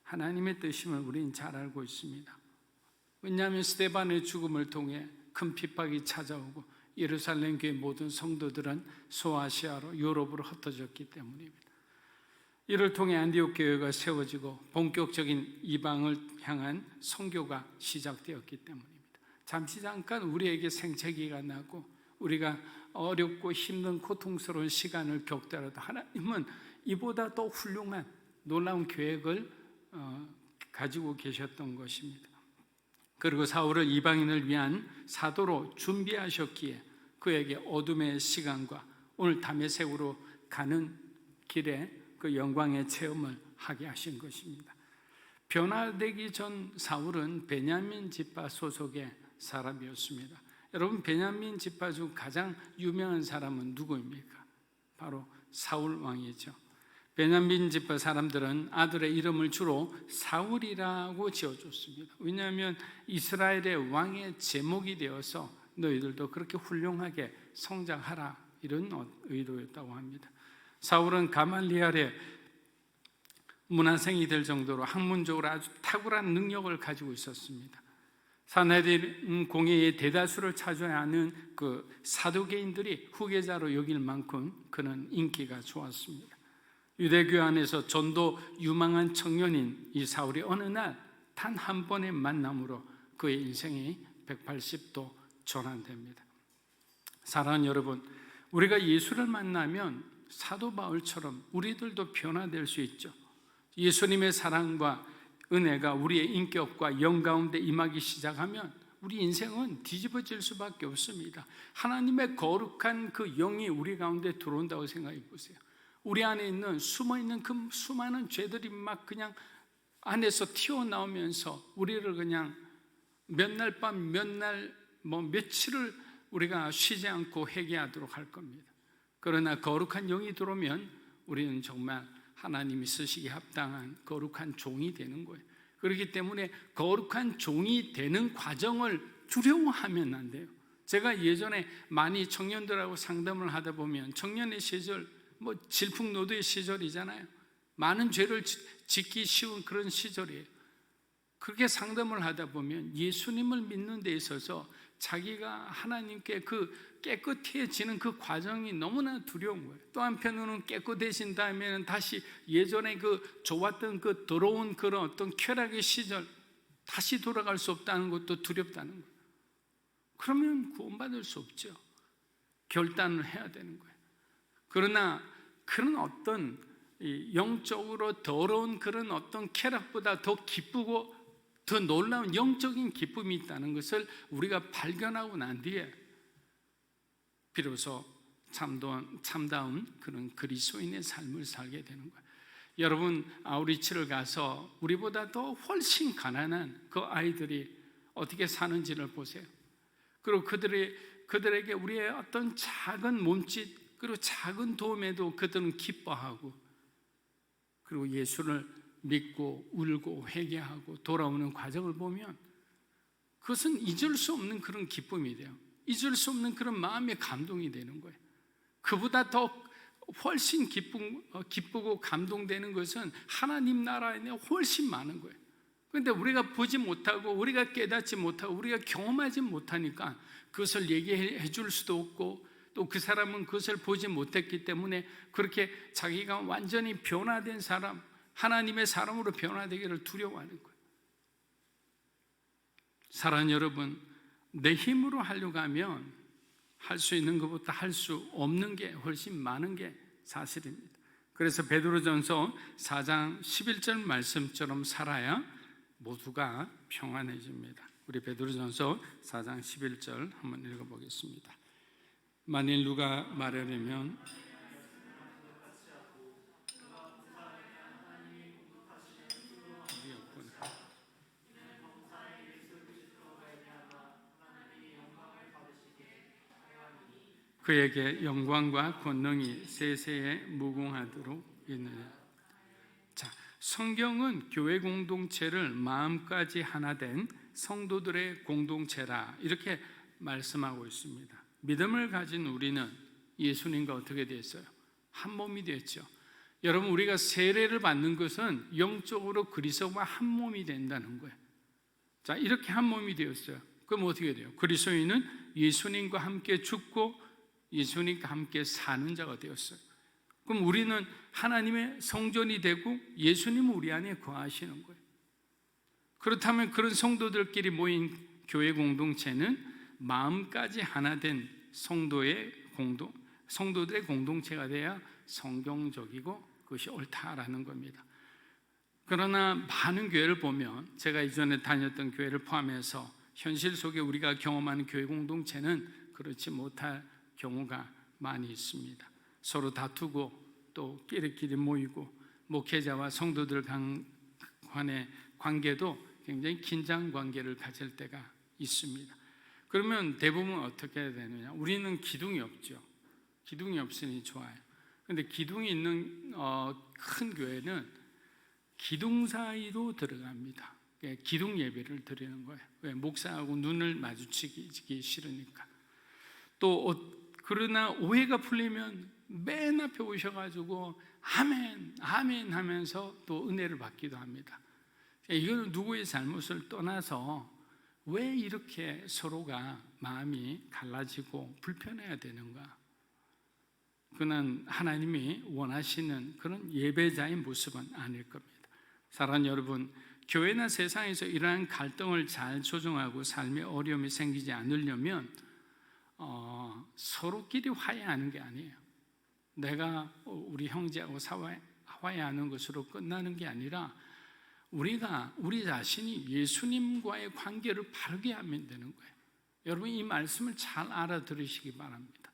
하나님의 뜻임을 우리는 잘 알고 있습니다. 왜냐하면 스데반의 죽음을 통해 큰 핍박이 찾아오고 예루살렘 교회 모든 성도들은 소아시아로 유럽으로 흩어졌기 때문입니다. 이를 통해 안디옥 교회가 세워지고 본격적인 이방을 향한 선교가 시작되었기 때문입니다. 잠시 잠깐 우리에게 생채기가 나고 우리가 어렵고 힘든 고통스러운 시간을 겪더라도 하나님은 이보다 더 훌륭한 놀라운 계획을 가지고 계셨던 것입니다. 그리고 사울을 이방인을 위한 사도로 준비하셨기에 그에게 어둠의 시간과 오늘 다메섹으로 가는 길에 그 영광의 체험을 하게 하신 것입니다. 변화되기 전 사울은 베냐민 지파 소속의 사람이었습니다. 여러분, 베냐민 지파 중 가장 유명한 사람은 누구입니까? 바로 사울 왕이죠. 베냐민 지파 사람들은 아들의 이름을 주로 사울이라고 지어줬습니다. 왜냐하면 이스라엘의 왕의 제목이 되어서 너희들도 그렇게 훌륭하게 성장하라, 이런 의도였다고 합니다. 사울은 가말리엘의 문화생이 될 정도로 학문적으로 아주 탁월한 능력을 가지고 있었습니다. 산헤드린 공회의 대다수를 차지해야 하는 그 사두개인들이 후계자로 여길 만큼 그는 인기가 좋았습니다. 유대교 안에서 전도 유망한 청년인 이 사울이 어느 날 단 한 번의 만남으로 그의 인생이 180도 전환됩니다. 사랑하는 여러분, 우리가 예수를 만나면 사도 바울처럼 우리들도 변화될 수 있죠. 예수님의 사랑과 은혜가 우리의 인격과 영 가운데 임하기 시작하면 우리 인생은 뒤집어질 수밖에 없습니다. 하나님의 거룩한 그 영이 우리 가운데 들어온다고 생각해 보세요. 우리 안에 있는 숨어있는 그 수많은 죄들이 막 그냥 안에서 튀어나오면서 우리를 그냥 몇 날 밤 몇 날 며칠을 우리가 쉬지 않고 회개하도록 할 겁니다. 그러나 거룩한 영이 들어오면 우리는 정말 하나님이 쓰시기에 합당한 거룩한 종이 되는 거예요. 그렇기 때문에 거룩한 종이 되는 과정을 두려워하면 안 돼요. 제가 예전에 많이 청년들하고 상담을 하다 보면 청년의 시절, 질풍노도의 시절이잖아요. 많은 죄를 짓기 쉬운 그런 시절이에요. 그렇게 상담을 하다 보면 예수님을 믿는 데 있어서 자기가 하나님께 그 깨끗해지는 그 과정이 너무나 두려운 거예요. 또 한편으로는 깨끗해진 다음에는 다시 예전에 그 좋았던 그 더러운 그런 어떤 쾌락의 시절 다시 돌아갈 수 없다는 것도 두렵다는 거예요. 그러면 구원받을 수 없죠. 결단을 해야 되는 거예요. 그러나 그런 어떤 영적으로 더러운 그런 어떤 쾌락보다 더 기쁘고 더 놀라운 영적인 기쁨이 있다는 것을 우리가 발견하고 난 뒤에 비로소 참다운 그런 그리스도인의 삶을 살게 되는 거예요. 여러분, 아우리츠를 가서 우리보다 더 훨씬 가난한 그 아이들이 어떻게 사는지를 보세요. 그리고 그들에게 우리의 어떤 작은 몸짓 그리고 작은 도움에도 그들은 기뻐하고 그리고 예수를 믿고 울고 회개하고 돌아오는 과정을 보면 그것은 잊을 수 없는 그런 기쁨이 돼요. 잊을 수 없는 그런 마음의 감동이 되는 거예요. 그보다 더 훨씬 기쁘고 감동되는 것은 하나님 나라에 훨씬 많은 거예요. 그런데 우리가 보지 못하고 우리가 깨닫지 못하고 우리가 경험하지 못하니까 그것을 얘기해 줄 수도 없고, 또 그 사람은 그것을 보지 못했기 때문에 그렇게 자기가 완전히 변화된 사람, 하나님의 사람으로 변화되기를 두려워하는 거예요. 사랑하는 여러분, 내 힘으로 하려고 하면 할 수 있는 것보다 할 수 없는 게 훨씬 많은 게 사실입니다. 그래서 베드로전서 4장 11절 말씀처럼 살아야 모두가 평안해집니다. 우리 베드로전서 4장 11절 한번 읽어보겠습니다. 만일 누가 말하려면 그에게 영광과 권능이 세세에 무궁하도록 있느냐. 자, 성경은 교회 공동체를 마음까지 하나 된 성도들의 공동체라 이렇게 말씀하고 있습니다. 믿음을 가진 우리는 예수님과 어떻게 됐어요? 한 몸이 됐죠. 여러분, 우리가 세례를 받는 것은 영적으로 그리스도와 한 몸이 된다는 거예요. 자, 이렇게 한 몸이 되었어요. 그럼 어떻게 돼요? 그리스도인은 예수님과 함께 죽고 예수님과 함께 사는 자가 되었어요. 그럼 우리는 하나님의 성전이 되고 예수님은 우리 안에 거하시는 거예요. 그렇다면 그런 성도들끼리 모인 교회 공동체는 마음까지 하나 된 성도들의 공동체가 돼야 성경적이고 그것이 옳다라는 겁니다. 그러나 많은 교회를 보면, 제가 이전에 다녔던 교회를 포함해서 현실 속에 우리가 경험하는 교회 공동체는 그렇지 못할 경우가 많이 있습니다. 서로 다투고 또 끼리끼리 모이고 목회자와 성도들 간의 관계도 굉장히 긴장 관계를 가질 때가 있습니다. 그러면 대부분 어떻게 해야 되느냐? 우리는 기둥이 없죠. 기둥이 없으니 좋아요. 그런데 기둥이 있는 큰 교회는 기둥 사이로 들어갑니다. 기둥 예배를 드리는 거예요. 왜? 목사하고 눈을 마주치기 싫으니까. 또 그러나 오해가 풀리면 맨 앞에 오셔가지고 아멘, 아멘 하면서 또 은혜를 받기도 합니다. 이거는 누구의 잘못을 떠나서 왜 이렇게 서로가 마음이 갈라지고 불편해야 되는가? 그는 하나님이 원하시는 그런 예배자의 모습은 아닐 겁니다. 사랑하는 여러분, 교회나 세상에서 이러한 갈등을 잘 조정하고 삶에 어려움이 생기지 않으려면 서로끼리 화해하는 게 아니에요. 내가 우리 형제하고 화해하는 것으로 끝나는 게 아니라 우리가 우리 자신이 예수님과의 관계를 바르게 하면 되는 거예요. 여러분, 이 말씀을 잘 알아들으시기 바랍니다.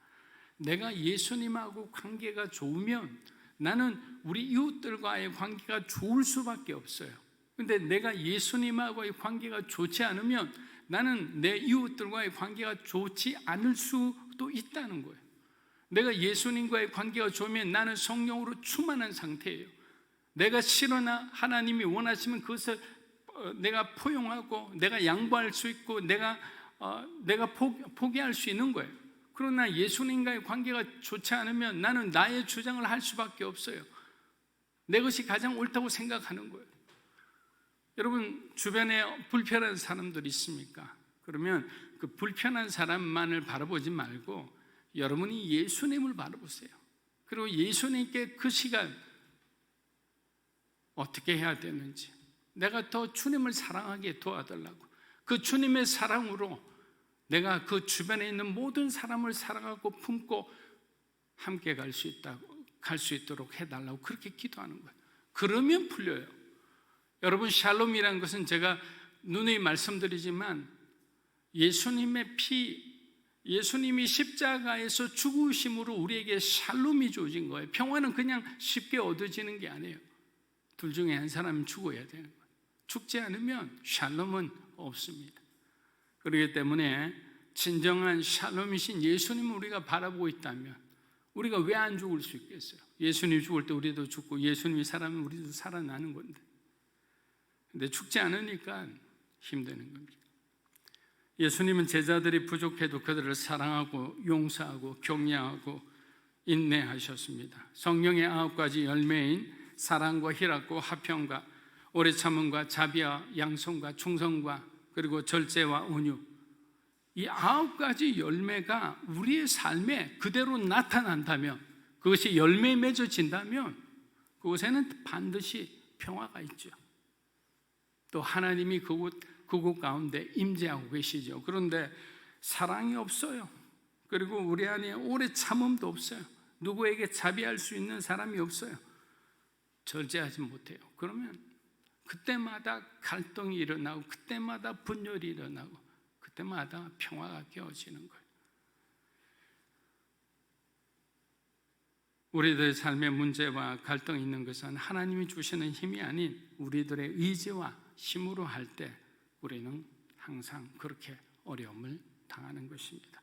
내가 예수님하고 관계가 좋으면 나는 우리 이웃들과의 관계가 좋을 수밖에 없어요. 근데 내가 예수님하고의 관계가 좋지 않으면 나는 내 이웃들과의 관계가 좋지 않을 수도 있다는 거예요. 내가 예수님과의 관계가 좋으면 나는 성령으로 충만한 상태예요. 내가 싫으나 하나님이 원하시면 그것을 내가 포용하고 내가 양보할 수 있고 내가 포기할 수 있는 거예요. 그러나 예수님과의 관계가 좋지 않으면 나는 나의 주장을 할 수밖에 없어요. 내 것이 가장 옳다고 생각하는 거예요. 여러분, 주변에 불편한 사람들 있습니까? 그러면 그 불편한 사람만을 바라보지 말고 여러분이 예수님을 바라보세요. 그리고 예수님께 그 시간 어떻게 해야 되는지, 내가 더 주님을 사랑하게 도와달라고, 그 주님의 사랑으로 내가 그 주변에 있는 모든 사람을 사랑하고 품고 함께 갈 수 있도록 해달라고 그렇게 기도하는 거예요. 그러면 풀려요. 여러분, 샬롬이라는 것은 제가 누누이 말씀드리지만 예수님의 피, 예수님이 십자가에서 죽으심으로 우리에게 샬롬이 주어진 거예요. 평화는 그냥 쉽게 얻어지는 게 아니에요. 둘 중에 한 사람은 죽어야 되는 거예요. 죽지 않으면 샬롬은 없습니다. 그렇기 때문에 진정한 샬롬이신 예수님을 우리가 바라보고 있다면 우리가 왜 안 죽을 수 있겠어요? 예수님이 죽을 때 우리도 죽고 예수님이 살아나면 우리도 살아나는 건데, 근데 죽지 않으니까 힘드는 겁니다. 예수님은 제자들이 부족해도 그들을 사랑하고 용서하고 격려하고 인내하셨습니다. 성령의 9가지 열매인 사랑과 희락과 화평과 오래 참음과 자비와 양성과 충성과 그리고 절제와 온유, 이 9가지 열매가 우리의 삶에 그대로 나타난다면, 그것이 열매에 맺어진다면 그곳에는 반드시 평화가 있죠. 또 하나님이 그곳 가운데 임재하고 계시죠. 그런데 사랑이 없어요. 그리고 우리 안에 오래 참음도 없어요. 누구에게 자비할 수 있는 사람이 없어요. 절제하지 못해요. 그러면 그때마다 갈등이 일어나고, 그때마다 분열이 일어나고, 그때마다 평화가 깨어지는 거예요. 우리들의 삶의 문제와 갈등이 있는 것은 하나님이 주시는 힘이 아닌 우리들의 의지와 힘으로 할 때 우리는 항상 그렇게 어려움을 당하는 것입니다.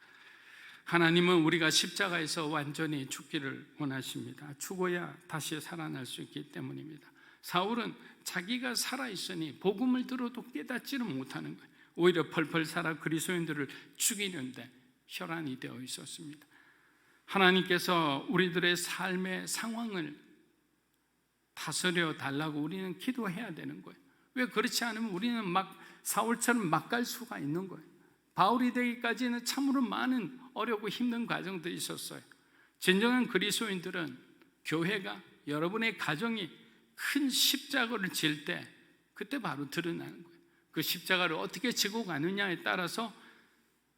하나님은 우리가 십자가에서 완전히 죽기를 원하십니다. 죽어야 다시 살아날 수 있기 때문입니다. 사울은 자기가 살아있으니 복음을 들어도 깨닫지를 못하는 거예요. 오히려 펄펄 살아 그리스도인들을 죽이는데 혈안이 되어 있었습니다. 하나님께서 우리들의 삶의 상황을 다스려 달라고 우리는 기도해야 되는 거예요. 왜 그렇지 않으면 우리는 사울처럼 막 갈 수가 있는 거예요. 바울이 되기까지는 참으로 많은 어렵고 힘든 과정들이 있었어요. 진정한 그리스도인들은 교회가, 여러분의 가정이 큰 십자가를 질 때 그때 바로 드러나는 거예요. 그 십자가를 어떻게 지고 가느냐에 따라서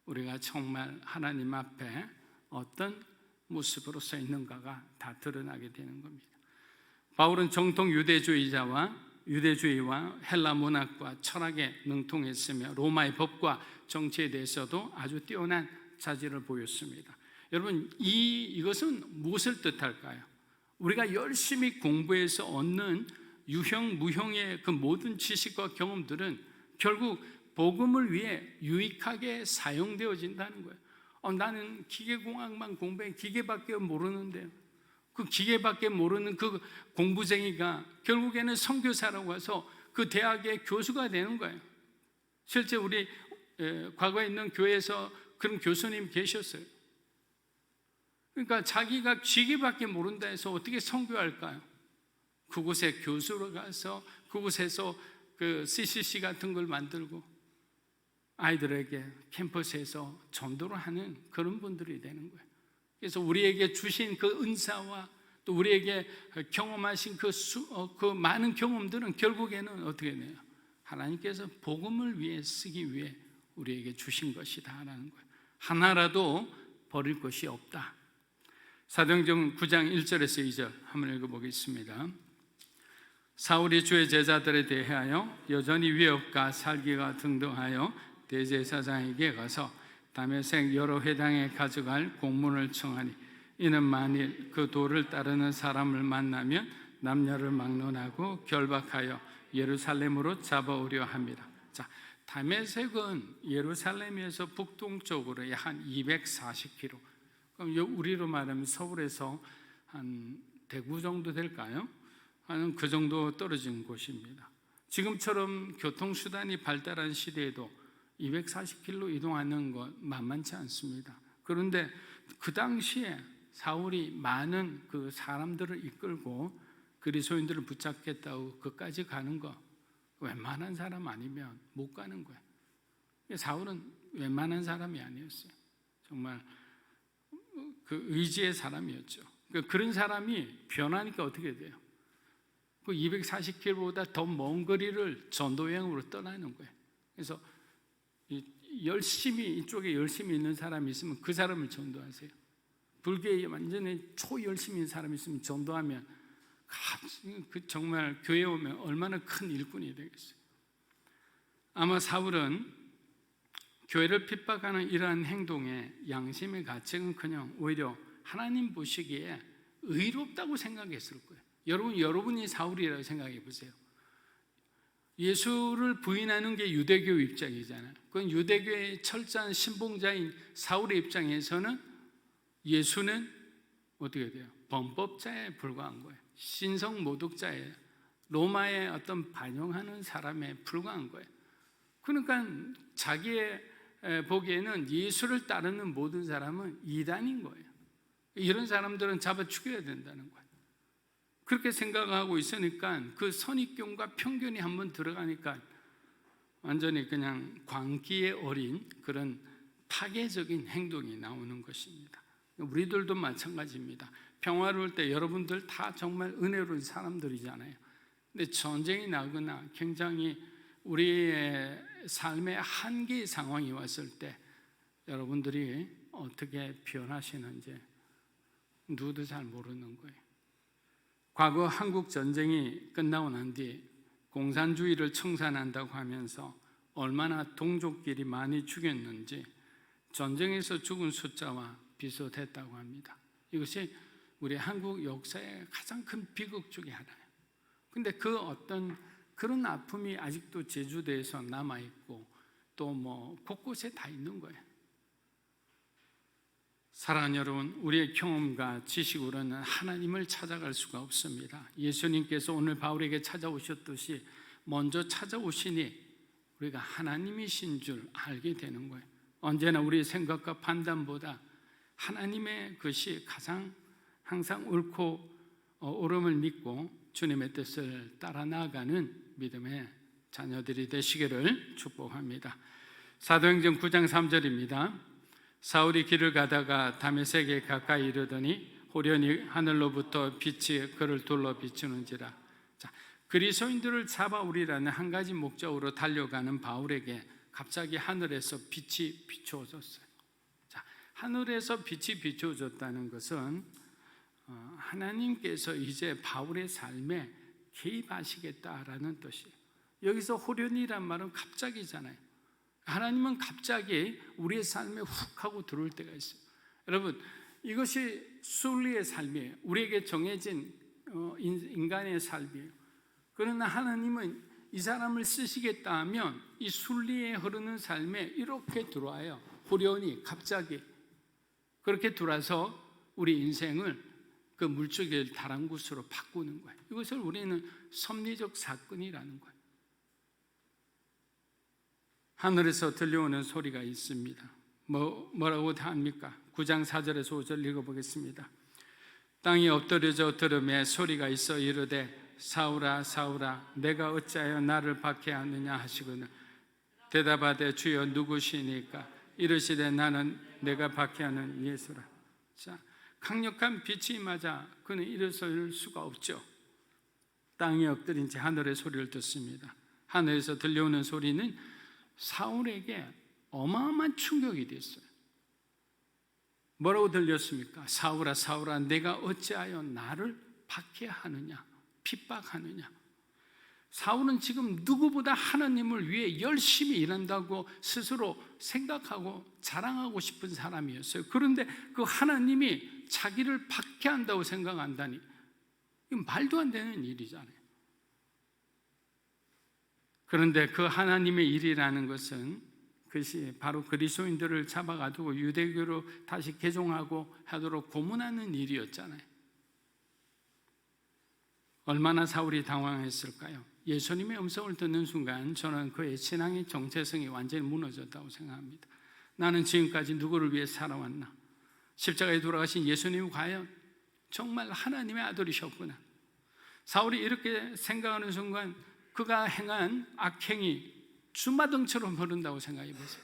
우리가 정말 하나님 앞에 어떤 모습으로 서 있는가가 다 드러나게 되는 겁니다. 바울은 정통 유대주의와 헬라 문학과 철학에 능통했으며 로마의 법과 정치에 대해서도 아주 뛰어난 자질을 보였습니다. 여러분, 이것은 무엇을 뜻할까요? 우리가 열심히 공부해서 얻는 유형, 무형의 그 모든 지식과 경험들은 결국 복음을 위해 유익하게 사용되어진다는 거예요. 나는 기계공학만 공부해, 기계밖에 모르는데요. 그 기계밖에 모르는 그 공부쟁이가 결국에는 선교사라고 해서 그 대학의 교수가 되는 거예요. 실제 우리 과거에 있는 교회에서 그런 교수님 계셨어요. 그러니까 자기가 기계밖에 모른다 해서 어떻게 선교할까요? 그곳에 교수로 가서 그곳에서 그 CCC 같은 걸 만들고 아이들에게 캠퍼스에서 전도를 하는 그런 분들이 되는 거예요. 그래서 우리에게 주신 그 은사와 또 우리에게 경험하신 그 많은 경험들은 결국에는 어떻게 돼요? 하나님께서 복음을 위해 쓰기 위해 우리에게 주신 것이다라는 거예요. 하나라도 버릴 것이 없다. 사도행전 9장 1절에서 2절 한번 읽어보겠습니다. 사울이 주의 제자들에 대하여 여전히 위협과 살기가 등등하여 대제사장에게 가서 다메섹 여러 회당에 가져갈 공문을 청하니 이는 만일 그 도를 따르는 사람을 만나면 남녀를 막론하고 결박하여 예루살렘으로 잡아오려 합니다. 자, 다메섹은 예루살렘에서 북동쪽으로 약 한 240km. 그럼 우리로 말하면 서울에서 한 대구 정도 될까요? 한 그 정도 떨어진 곳입니다. 지금처럼 교통수단이 발달한 시대에도 240km 이동하는 것 만만치 않습니다. 그런데 그 당시에 사울이 많은 그 사람들을 이끌고 그리스도인들을 붙잡겠다고 그까지 가는 거 웬만한 사람 아니면 못 가는 거예요. 사울은 웬만한 사람이 아니었어요. 정말 그 의지의 사람이었죠. 그런 사람이 변하니까 어떻게 돼요? 그 240km보다 더 먼 거리를 전도여행으로 떠나는 거예요. 그래서 열심히 이쪽에 열심히 있는 사람이 있으면 그 사람을 전도하세요. 불교에 완전히 초열심히 있는 사람이 있으면 전도하면 정말 교회에 오면 얼마나 큰 일꾼이 되겠어요. 아마 사울은 교회를 핍박하는 이러한 행동에 양심의 가책은커녕 오히려 하나님 보시기에 의롭다고 생각했을 거예요. 여러분이 사울이라고 생각해 보세요. 예수를 부인하는 게 유대교 입장이잖아요. 그건 유대교의 철저한 신봉자인 사울의 입장에서는 예수는 어떻게 돼요? 범법자에 불과한 거예요. 신성 모독자예요. 로마의 어떤 반영하는 사람에 불과한 거예요. 그러니까 자기의 보기에는 예수를 따르는 모든 사람은 이단인 거예요. 이런 사람들은 잡아 죽여야 된다는 거예요. 그렇게 생각하고 있으니까 그 선입견과 편견이 한번 들어가니까 완전히 그냥 광기에 어린 그런 파괴적인 행동이 나오는 것입니다. 우리들도 마찬가지입니다. 평화로울 때 여러분들 다 정말 은혜로운 사람들이잖아요. 근데 전쟁이 나거나 굉장히 우리의 삶의 한계의 상황이 왔을 때 여러분들이 어떻게 변하시는지 누구도 잘 모르는 거예요. 과거 한국 전쟁이 끝나고 난 뒤 공산주의를 청산한다고 하면서 얼마나 동족끼리 많이 죽였는지 전쟁에서 죽은 숫자와 비슷했다고 합니다. 이것이 우리 한국 역사의 가장 큰 비극 중에 하나예요. 근데 그 어떤 그런 아픔이 아직도 제주도에서 남아있고 또 곳곳에 다 있는 거예요. 사랑하는 여러분, 우리의 경험과 지식으로는 하나님을 찾아갈 수가 없습니다. 예수님께서 오늘 바울에게 찾아오셨듯이 먼저 찾아오시니 우리가 하나님이신 줄 알게 되는 거예요. 언제나 우리의 생각과 판단보다 하나님의 것이 가장 항상 옳고 옳음을 믿고 주님의 뜻을 따라 나아가는 믿음의 자녀들이 되시기를 축복합니다. 사도행전 9장 3절입니다. 사울이 길을 가다가 다메섹에 가까이 이르더니 호련히 하늘로부터 빛이 그를 둘러 비추는지라. 자, 그리스도인들을 잡아오리라는 한 가지 목적으로 달려가는 바울에게 갑자기 하늘에서 빛이 비추어졌어요. 자, 하늘에서 빛이 비추어졌다는 것은 하나님께서 이제 바울의 삶에 개입하시겠다라는 뜻이에요. 여기서 호련이란 말은 갑자기잖아요. 하나님은 갑자기 우리의 삶에 훅 하고 들어올 때가 있어요. 여러분, 이것이 순리의 삶이에요. 우리에게 정해진 인간의 삶이에요. 그러나 하나님은 이 사람을 쓰시겠다 하면 이 순리에 흐르는 삶에 이렇게 들어와요. 호련히 갑자기 그렇게 들어와서 우리 인생을 그 물질의 다랑곳으로 바꾸는 거예요. 이것을 우리는 섭리적 사건이라는 거예요. 하늘에서 들려오는 소리가 있습니다. 뭐라고 합니까? 9장 4절에서 5절 읽어보겠습니다. 땅이 엎드려져 들음에 소리가 있어 이르되 사울아 사울아 내가 어찌하여 나를 박해하느냐 하시거늘 대답하되 주여 누구시니까 이르시되 나는 내가 박해하는 예수라. 자, 강력한 빛이 맞아 그는 일어설 수가 없죠. 땅이 엎드린 채 하늘의 소리를 듣습니다. 하늘에서 들려오는 소리는 사울에게 어마어마한 충격이 됐어요. 뭐라고 들렸습니까? 사울아 사울아 내가 어찌하여 나를 박해하느냐, 핍박하느냐. 사울은 지금 누구보다 하나님을 위해 열심히 일한다고 스스로 생각하고 자랑하고 싶은 사람이었어요. 그런데 그 하나님이 자기를 박해한다고 생각한다니 이건 말도 안 되는 일이잖아요. 그런데 그 하나님의 일이라는 것은 그것이 바로 그리스도인들을 잡아가지고 유대교로 다시 개종하고 하도록 고문하는 일이었잖아요. 얼마나 사울이 당황했을까요? 예수님의 음성을 듣는 순간 저는 그의 신앙의 정체성이 완전히 무너졌다고 생각합니다. 나는 지금까지 누구를 위해 살아왔나? 십자가에 돌아가신 예수님이 과연 정말 하나님의 아들이셨구나. 사울이 이렇게 생각하는 순간 그가 행한 악행이 주마등처럼 흐른다고 생각해 보세요.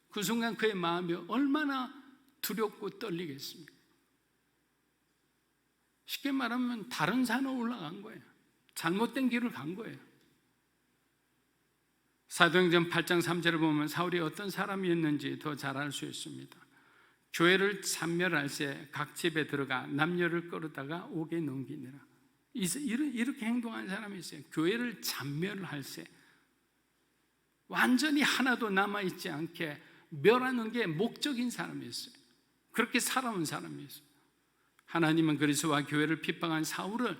그 순간 그의 마음이 얼마나 두렵고 떨리겠습니까? 쉽게 말하면 다른 산으로 올라간 거예요. 잘못된 길을 간 거예요. 사도행전 8장 3절을 보면 사울이 어떤 사람이었는지 더 잘 알 수 있습니다. 교회를 참멸할 새 각 집에 들어가 남녀를 끌어다가 옥에 넘기느라. 이렇게 행동한 사람이 있어요. 교회를 참멸할 새 완전히 하나도 남아있지 않게 멸하는 게 목적인 사람이었어요. 그렇게 살아온 사람이었어요. 하나님은 그리스도와 교회를 핍박한 사울을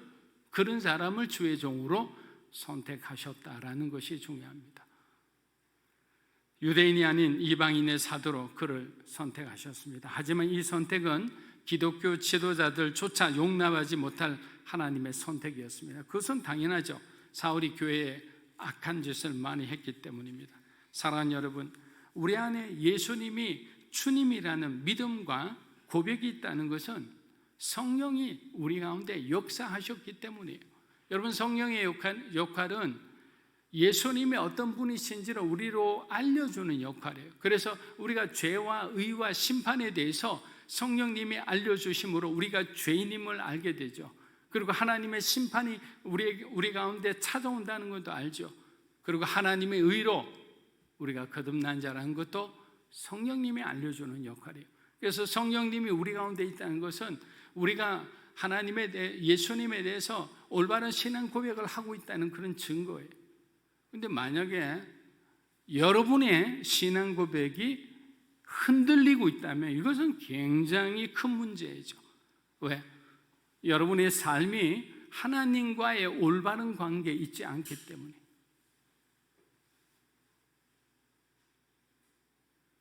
그런 사람을 주의 종으로 선택하셨다라는 것이 중요합니다. 유대인이 아닌 이방인의 사도로 그를 선택하셨습니다. 하지만 이 선택은 기독교 지도자들조차 용납하지 못할 하나님의 선택이었습니다. 그것은 당연하죠. 사울이 교회에 악한 짓을 많이 했기 때문입니다. 사랑하는 여러분, 우리 안에 예수님이 주님이라는 믿음과 고백이 있다는 것은 성령이 우리 가운데 역사하셨기 때문이에요. 여러분, 성령의 역할은 예수님이 어떤 분이신지를 우리로 알려주는 역할이에요. 그래서 우리가 죄와 의와 심판에 대해서 성령님이 알려주심으로 우리가 죄인임을 알게 되죠. 그리고 하나님의 심판이 우리 가운데 찾아온다는 것도 알죠. 그리고 하나님의 의로 우리가 거듭난 자라는 것도 성령님이 알려주는 역할이에요. 그래서 성령님이 우리 가운데 있다는 것은 우리가 예수님에 대해서 올바른 신앙 고백을 하고 있다는 그런 증거예요. 근데 만약에 여러분의 신앙 고백이 흔들리고 있다면 이것은 굉장히 큰 문제이죠. 왜? 여러분의 삶이 하나님과의 올바른 관계에 있지 않기 때문에.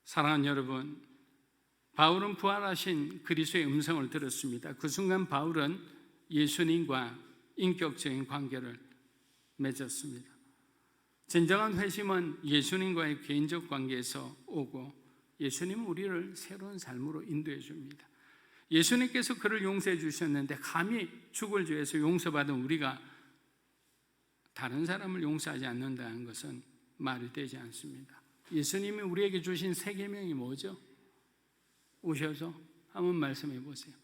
사랑하는 여러분, 바울은 부활하신 그리스도의 음성을 들었습니다. 그 순간 바울은 예수님과 인격적인 관계를 맺었습니다. 진정한 회심은 예수님과의 개인적 관계에서 오고 예수님은 우리를 새로운 삶으로 인도해 줍니다. 예수님께서 그를 용서해 주셨는데 감히 죽을 죄에서 용서받은 우리가 다른 사람을 용서하지 않는다는 것은 말이 되지 않습니다. 예수님이 우리에게 주신 세 계명이 뭐죠? 오셔서 한번 말씀해 보세요.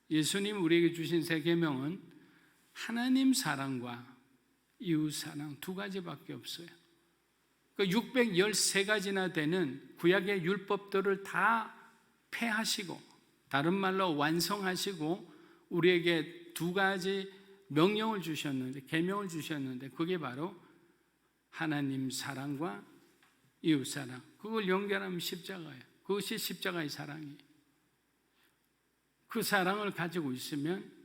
예수님 우리에게 주신 세 계명은 하나님 사랑과 이웃 사랑 두 가지밖에 없어요. 그 613가지나 되는 구약의 율법들을 다 폐하시고, 다른 말로 완성하시고 우리에게 두 가지 명령을 주셨는데, 계명을 주셨는데, 그게 바로 하나님 사랑과 이웃 사랑. 그걸 연결하면 십자가예요. 그것이 십자가의 사랑이에요. 그 사랑을 가지고 있으면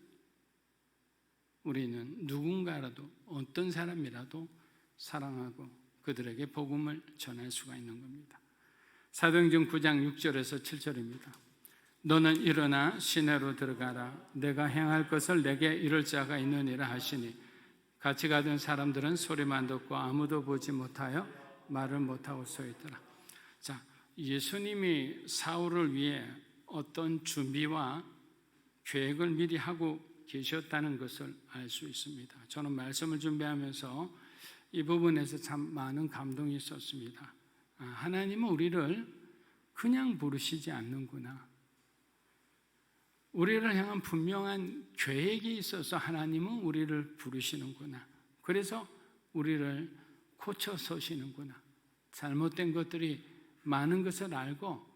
우리는 누군가라도, 어떤 사람이라도 사랑하고 그들에게 복음을 전할 수가 있는 겁니다. 사도행전 9장 6절에서 7절입니다. 너는 일어나 시내로 들어가라. 내가 행할 것을 내게 이룰 자가 있느니라 하시니 같이 가던 사람들은 소리만 듣고 아무도 보지 못하여 말을 못하고 서 있더라. 자, 예수님이 사울을 위해 어떤 준비와 계획을 미리 하고 계셨다는 것을 알 수 있습니다. 저는 말씀을 준비하면서 이 부분에서 참 많은 감동이 있었습니다. 하나님은 우리를 그냥 부르시지 않는구나. 우리를 향한 분명한 계획이 있어서 하나님은 우리를 부르시는구나. 그래서 우리를 고쳐 서시는구나. 잘못된 것들이 많은 것을 알고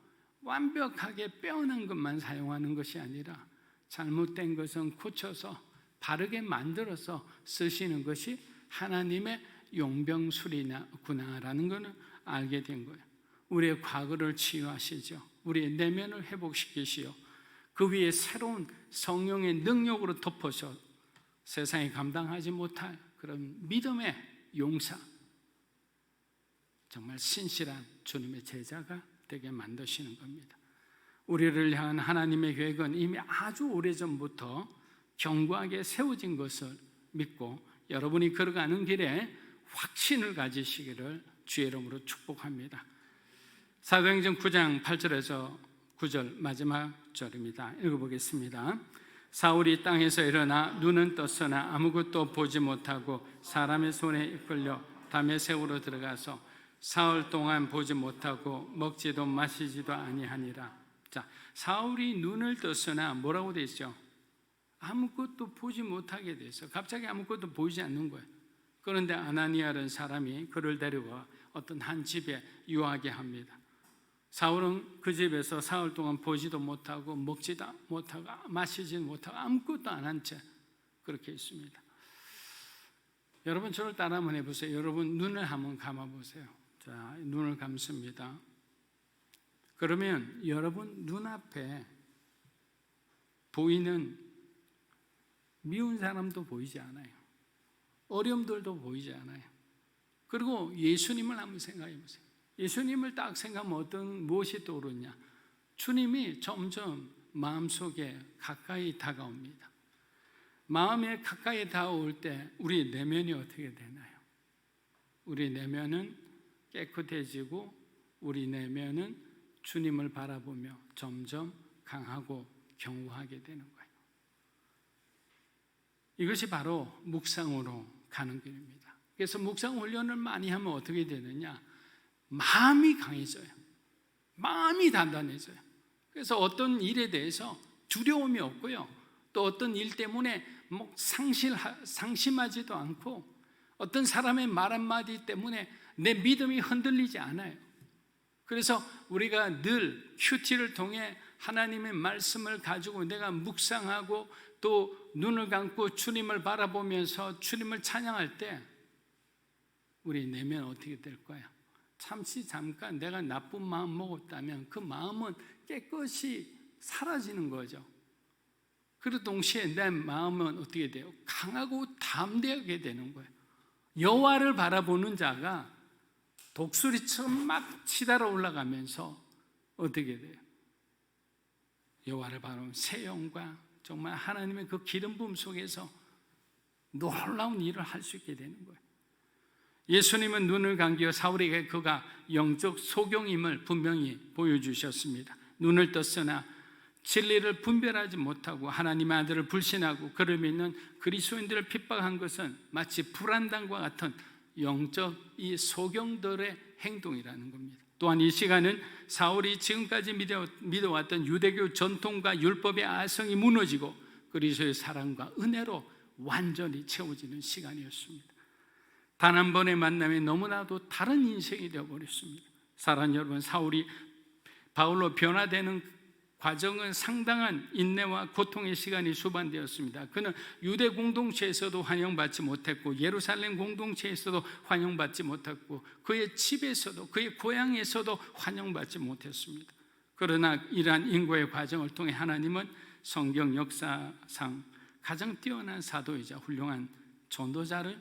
완벽하게 빼어난 것만 사용하는 것이 아니라 잘못된 것은 고쳐서 바르게 만들어서 쓰시는 것이 하나님의 용병술이구나라는 것을 알게 된 거예요. 우리의 과거를 치유하시죠. 우리의 내면을 회복시키시오. 그 위에 새로운 성령의 능력으로 덮어서 세상이 감당하지 못할 그런 믿음의 용사, 정말 신실한 주님의 제자가 되게 만드시는 겁니다. 우리를 향한 하나님의 계획은 이미 아주 오래전부터 견고하게 세워진 것을 믿고 여러분이 걸어가는 길에 확신을 가지시기를 주의 이름으로 축복합니다. 사도행전 9장 8절에서 9절 마지막 절입니다. 읽어보겠습니다. 사울이 땅에서 일어나 눈은 떴으나 아무것도 보지 못하고 사람의 손에 이끌려 다메섹으로 들어가서 사흘 동안 보지 못하고 먹지도 마시지도 아니하니라. 자, 사울이 눈을 떴으나 뭐라고 돼 있죠? 아무것도 보지 못하게 돼서 갑자기 아무것도 보이지 않는 거예요. 그런데 아나니아라는 사람이 그를 데려와 어떤 한 집에 유하게 합니다. 사울은 그 집에서 사흘 동안 보지도 못하고 먹지도 못하고 마시지도 못하고 아무것도 안 한 채 그렇게 있습니다. 여러분 저를 따라 한번 해보세요. 여러분 눈을 한번 감아보세요. 자, 눈을 감습니다. 그러면 여러분 눈앞에 보이는 미운 사람도 보이지 않아요. 어려움들도 보이지 않아요. 그리고 예수님을 한번 생각해 보세요. 예수님을 딱 생각하면 무엇이 떠오르냐? 주님이 점점 마음속에 가까이 다가옵니다. 마음에 가까이 다가올 때 우리 내면이 어떻게 되나요? 우리 내면은 깨끗해지고 우리 내면은 주님을 바라보며 점점 강하고 견고하게 되는 거예요. 이것이 바로 묵상으로 가는 길입니다. 그래서 묵상 훈련을 많이 하면 어떻게 되느냐? 마음이 강해져요. 마음이 단단해져요. 그래서 어떤 일에 대해서 두려움이 없고요, 또 어떤 일 때문에 상심하지도 않고, 어떤 사람의 말 한마디 때문에 내 믿음이 흔들리지 않아요. 그래서 우리가 늘 큐티를 통해 하나님의 말씀을 가지고 내가 묵상하고 또 눈을 감고 주님을 바라보면서 주님을 찬양할 때 우리 내면 어떻게 될 거야? 잠깐 내가 나쁜 마음 먹었다면 그 마음은 깨끗이 사라지는 거죠. 그리고 동시에 내 마음은 어떻게 돼요? 강하고 담대하게 되는 거예요. 여호와를 바라보는 자가 독수리처럼 막 치달아 올라가면서 어떻게 돼요? 여호와를 바라보는 새 영과 정말 하나님의 그 기름 부음 속에서 놀라운 일을 할 수 있게 되는 거예요. 예수님은 눈을 감겨 사울에게 그가 영적 소경임을 분명히 보여주셨습니다. 눈을 떴으나 진리를 분별하지 못하고 하나님의 아들을 불신하고 그를 믿는 그리스도인들을 핍박한 것은 마치 불안당과 같은 영적 이 소경들의 행동이라는 겁니다. 또한 이 시간은 사울이 지금까지 믿어왔던 유대교 전통과 율법의 아성이 무너지고 그리스도의 사랑과 은혜로 완전히 채워지는 시간이었습니다. 단 한 번의 만남에 너무나도 다른 인생이 되어버렸습니다. 사랑하는 여러분, 사울이 바울로 변화되는 과정은 상당한 인내와 고통의 시간이 수반되었습니다. 그는 유대 공동체에서도 환영받지 못했고 예루살렘 공동체에서도 환영받지 못했고 그의 집에서도 그의 고향에서도 환영받지 못했습니다. 그러나 이러한 인고의 과정을 통해 하나님은 성경 역사상 가장 뛰어난 사도이자 훌륭한 전도자를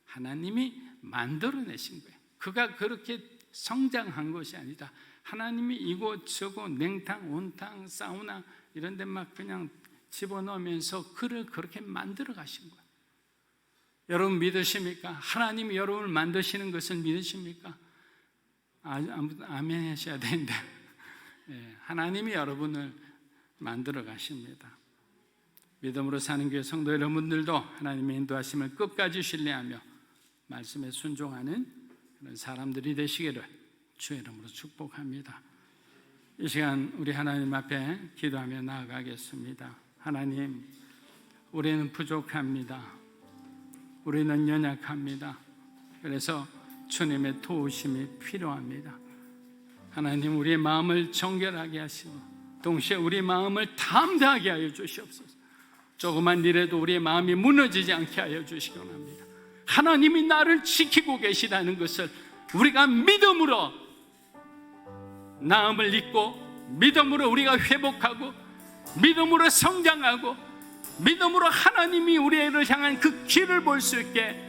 하나님이 만들어내신 거예요. 그가 그렇게 성장한 것이 아니다. 하나님이 이곳저곳 냉탕, 온탕, 사우나 이런 데 막 그냥 집어넣으면서 그를 그렇게 만들어 가신 거예요. 여러분 믿으십니까? 하나님이 여러분을 만드시는 것을 믿으십니까? 아멘 하셔야 되는데 하나님이 여러분을 만들어 가십니다. 믿음으로 사는 교회 성도 여러분들도 하나님의 인도하심을 끝까지 신뢰하며 말씀에 순종하는 그런 사람들이 되시기를 주의 이름으로 축복합니다. 이 시간 우리 하나님 앞에 기도하며 나아가겠습니다. 하나님, 우리는 부족합니다. 우리는 연약합니다. 그래서 주님의 도우심이 필요합니다. 하나님, 우리의 마음을 정결하게 하시고 동시에 우리의 마음을 담대하게 하여 주시옵소서. 조그만 일에도 우리의 마음이 무너지지 않게 하여 주시기 원합니다. 하나님이 나를 지키고 계시다는 것을 우리가 믿음으로 나음을 잊고 믿음으로 우리가 회복하고 믿음으로 성장하고 믿음으로 하나님이 우리를 향한 그 길을 볼 수 있게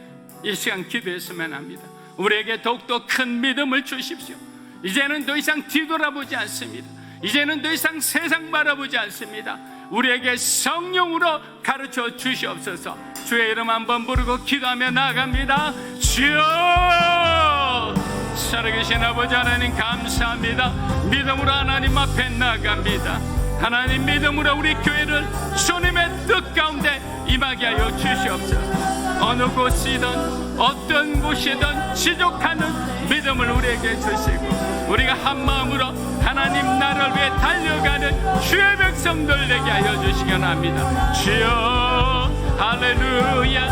이 시간 기도했으면 합니다. 우리에게 더욱더 큰 믿음을 주십시오. 이제는 더 이상 뒤돌아보지 않습니다. 이제는 더 이상 세상 바라보지 않습니다. 우리에게 성령으로 가르쳐 주시옵소서. 주의 이름 한번 부르고 기도하며 나아갑니다. 주여, 살아계신 아버지 하나님 감사합니다. 믿음으로 하나님 앞에 나아갑니다. 하나님, 믿음으로 우리 교회를 주님의 뜻 가운데 임하게 하여 주시옵소서. 어느 곳이든 어떤 곳이든 지족하는 믿음을 우리에게 주시고 우리가 한 마음으로 하나님 나라를 위해 달려가는 주의 백성들 되게 하여 주시기 원합니다. 주여, 할렐루야,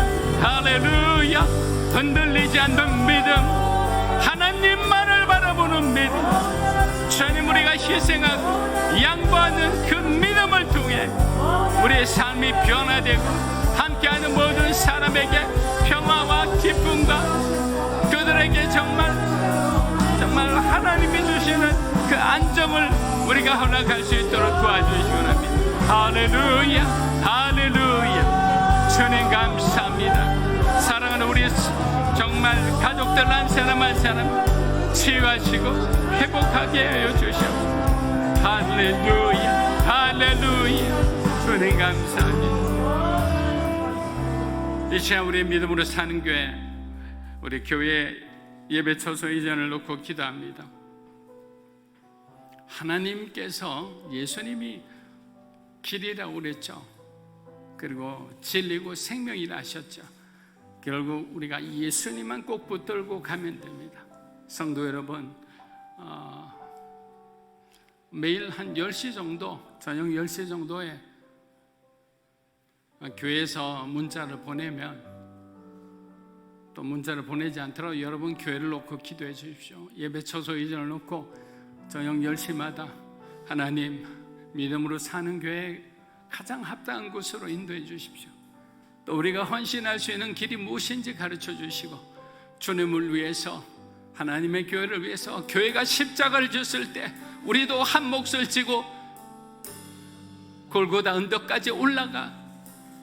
할렐루야. 흔들리지 않는 믿음, 하나님만을 바라보는 믿음, 주님 우리가 희생하고 양보하는 그 믿음을 통해 우리의 삶이 변화되고 함께하는 모든 사람에게 평화와 기쁨과 그들에게 정말 하나님이 주시는 그 안정을 우리가 허락할 수 있도록 도와주시기 원합니다. 할렐루야, 할렐루야. 주님 감사합니다. 사랑하는 우리 정말 가족들 한 사람 한 사람 치유하시고 회복하게 하여 주시옵소서. 할렐루야, 할렐루야. 주님 감사합니다. 이 시간 우리의 믿음으로 사는 교회, 우리 교회 예배 처소 이전을 놓고 기도합니다. 하나님께서 예수님이 길이라고 그랬죠. 그리고 진리고 생명이라 하셨죠. 결국 우리가 예수님만 꼭 붙들고 가면 됩니다. 성도 여러분, 매일 한 10시 정도, 저녁 10시 정도에 교회에서 문자를 보내면, 또 문자를 보내지 않더라도 여러분 교회를 놓고 기도해 주십시오. 예배 처소 이전을 놓고 저녁 10시마다 하나님, 믿음으로 사는 교회에 가장 합당한 곳으로 인도해 주십시오. 또 우리가 헌신할 수 있는 길이 무엇인지 가르쳐 주시고, 주님을 위해서, 하나님의 교회를 위해서, 교회가 십자가를 졌을 때 우리도 한 몫을 지고 골고다 언덕까지 올라가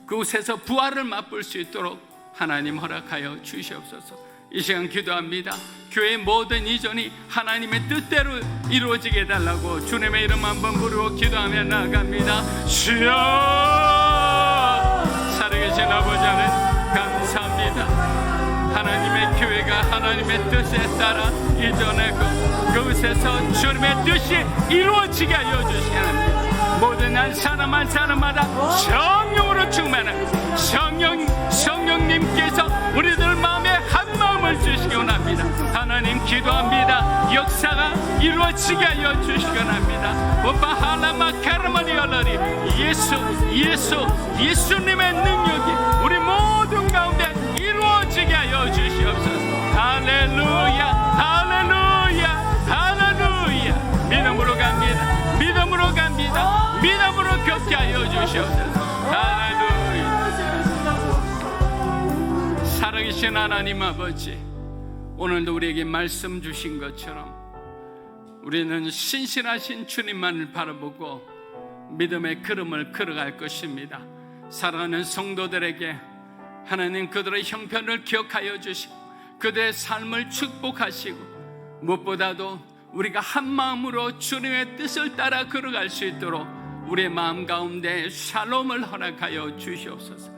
그곳에서 부활을 맛볼 수 있도록 하나님 허락하여 주시옵소서. 이 시간 기도합니다. 교회의 모든 이전이 하나님의 뜻대로 이루어지게 해달라고 주님의 이름 한번 부르고 기도하며 나아갑니다. 주여, 살아계신 아버지 하나님 감사합니다. 하나님의 교회가 하나님의 뜻에 따라 이전하고 그곳에서 주님의 뜻이 이루어지게 하여 주시기 바랍니다. 모든 한 사람 한 사람마다 성령으로 충만한 성령님께서 우리들 마음에 한 마음을 주시기 원합니다. 하나님 기도합니다. 역사가 이루어지게 하여 주시기 원합니다. 오빠 하나마 카르마니 얼러리 예수님의 능력이 우리 모든 가운데 이루어지게 하여 주시옵소서. 할렐루야, 할렐루야, 할렐루야. 믿음으로 갑니다. 믿음으로 갑니다. 믿음으로 걷게 하여 주시옵소서. 할렐루야. 살아계신 하나님 아버지, 오늘도 우리에게 말씀 주신 것처럼 우리는 신실하신 주님만을 바라보고 믿음의 걸음을 걸어갈 것입니다. 사랑하는 성도들에게 하나님 그들의 형편을 기억하여 주시고 그들의 삶을 축복하시고 무엇보다도 우리가 한 마음으로 주님의 뜻을 따라 걸어갈 수 있도록 우리의 마음 가운데 샬롬을 허락하여 주시옵소서.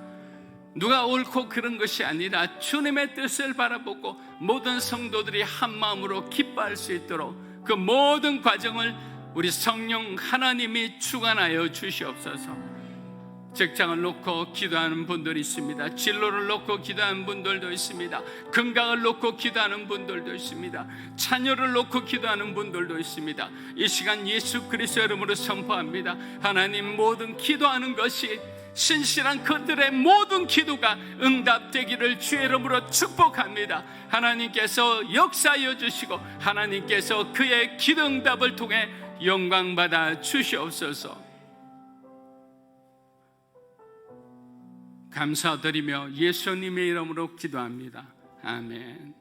누가 옳고 그런 것이 아니라 주님의 뜻을 바라보고 모든 성도들이 한 마음으로 기뻐할 수 있도록 그 모든 과정을 우리 성령 하나님이 주관하여 주시옵소서. 직장을 놓고 기도하는 분들이 있습니다. 진로를 놓고 기도하는 분들도 있습니다. 건강을 놓고 기도하는 분들도 있습니다. 자녀를 놓고 기도하는 분들도 있습니다. 이 시간 예수 그리스도의 이름으로 선포합니다. 하나님, 모든 기도하는 것이 신실한 그들의 모든 기도가 응답되기를 주의 이름으로 축복합니다. 하나님께서 역사하여 주시고 하나님께서 그의 기도 응답을 통해 영광받아 주시옵소서. 감사드리며 예수님의 이름으로 기도합니다. 아멘.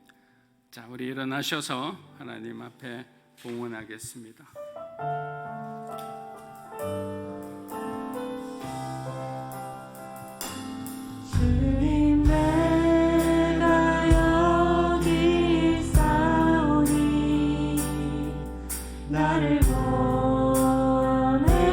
자, 우리 일어나셔서 하나님 앞에 봉헌하겠습니다.
주님, 내가 여기 있사오니 나를 보내소서.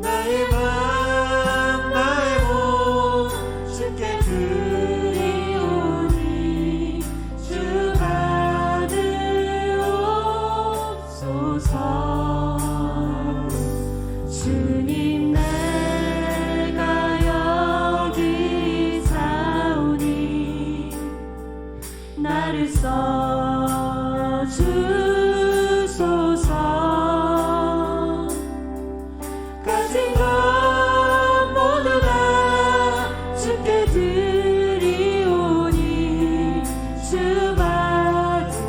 나의 맘 나의 몸 주께 드리오니 주 받으옵소서. 주님, 내가 여기 사오니 나를 써주소서. 가진 것 모두 다 주께 드리오니 주 받으옵소서.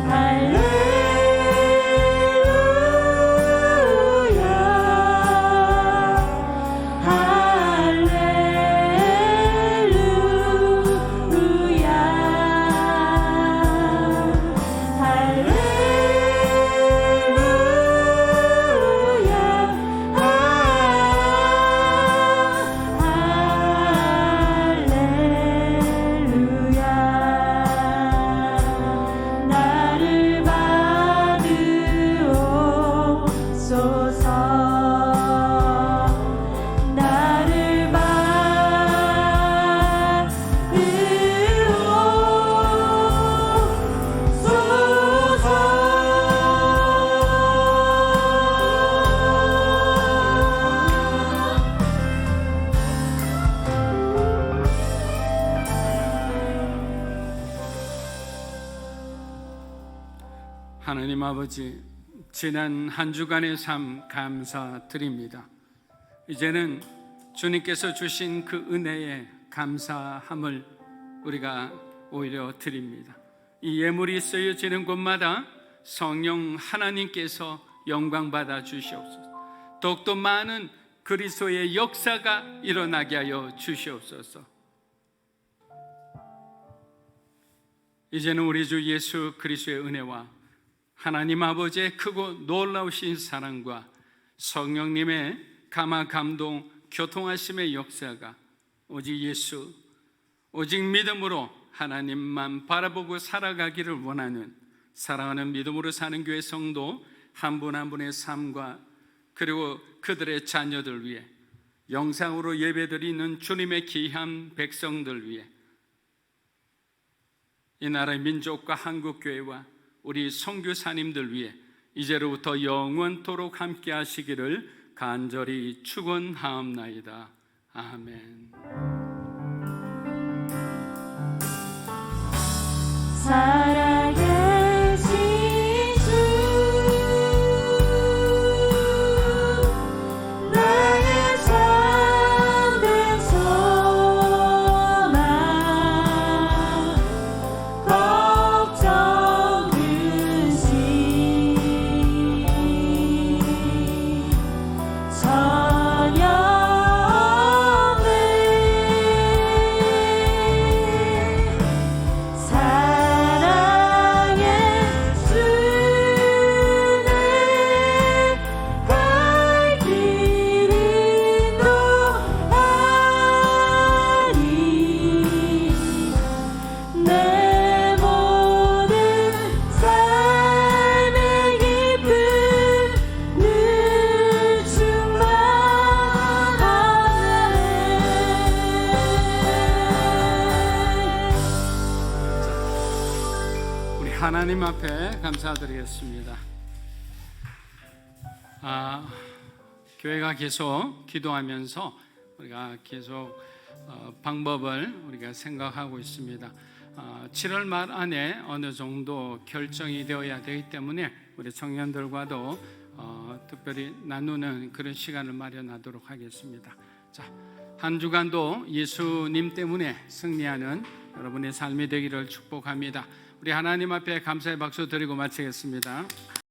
할렐루야, 할렐루야.
하나님 아버지, 지난 한 주간의 삶 감사드립니다. 이제는 주님께서 주신 그 은혜에 감사함을 우리가 오히려 드립니다. 이 예물이 쓰여지는 곳마다 성령 하나님께서 영광 받아 주시옵소서. 더욱더 많은 그리스도의 역사가 일어나게 하여 주시옵소서. 이제는 우리 주 예수 그리스도의 은혜와 하나님 아버지의 크고 놀라우신 사랑과 성령님의 감화 감동 교통하심의 역사가 오직 예수, 오직 믿음으로 하나님만 바라보고 살아가기를 원하는 사랑하는 믿음으로 사는 교회 성도 한 분 한 분의 삶과 그리고 그들의 자녀들 위해 영상으로 예배드리는 주님의 귀한 백성들 위해 이 나라의 민족과 한국교회와 우리 선교사님들 위해 이제로부터 영원토록 함께 하시기를 간절히 축원하옵나이다. 아멘.
살아계신 주 나의 참된 소망 걱정 근심 전혀 없네. 사랑의 주내 갈 길 인도하리. 내 모든 삶의 기쁨 늘 충만하네.
우리 하나님 앞에 감사드리겠습니다. 교회가 계속 기도하면서 우리가 계속 방법을 우리가 생각하고 있습니다. 7월 말 안에 어느 정도 결정이 되어야 되기 때문에 우리 청년들과도 특별히 나누는 그런 시간을 마련하도록 하겠습니다. 자, 한 주간도 예수님 때문에 승리하는 여러분의 삶이 되기를 축복합니다. 우리 하나님 앞에 감사의 박수 드리고 마치겠습니다.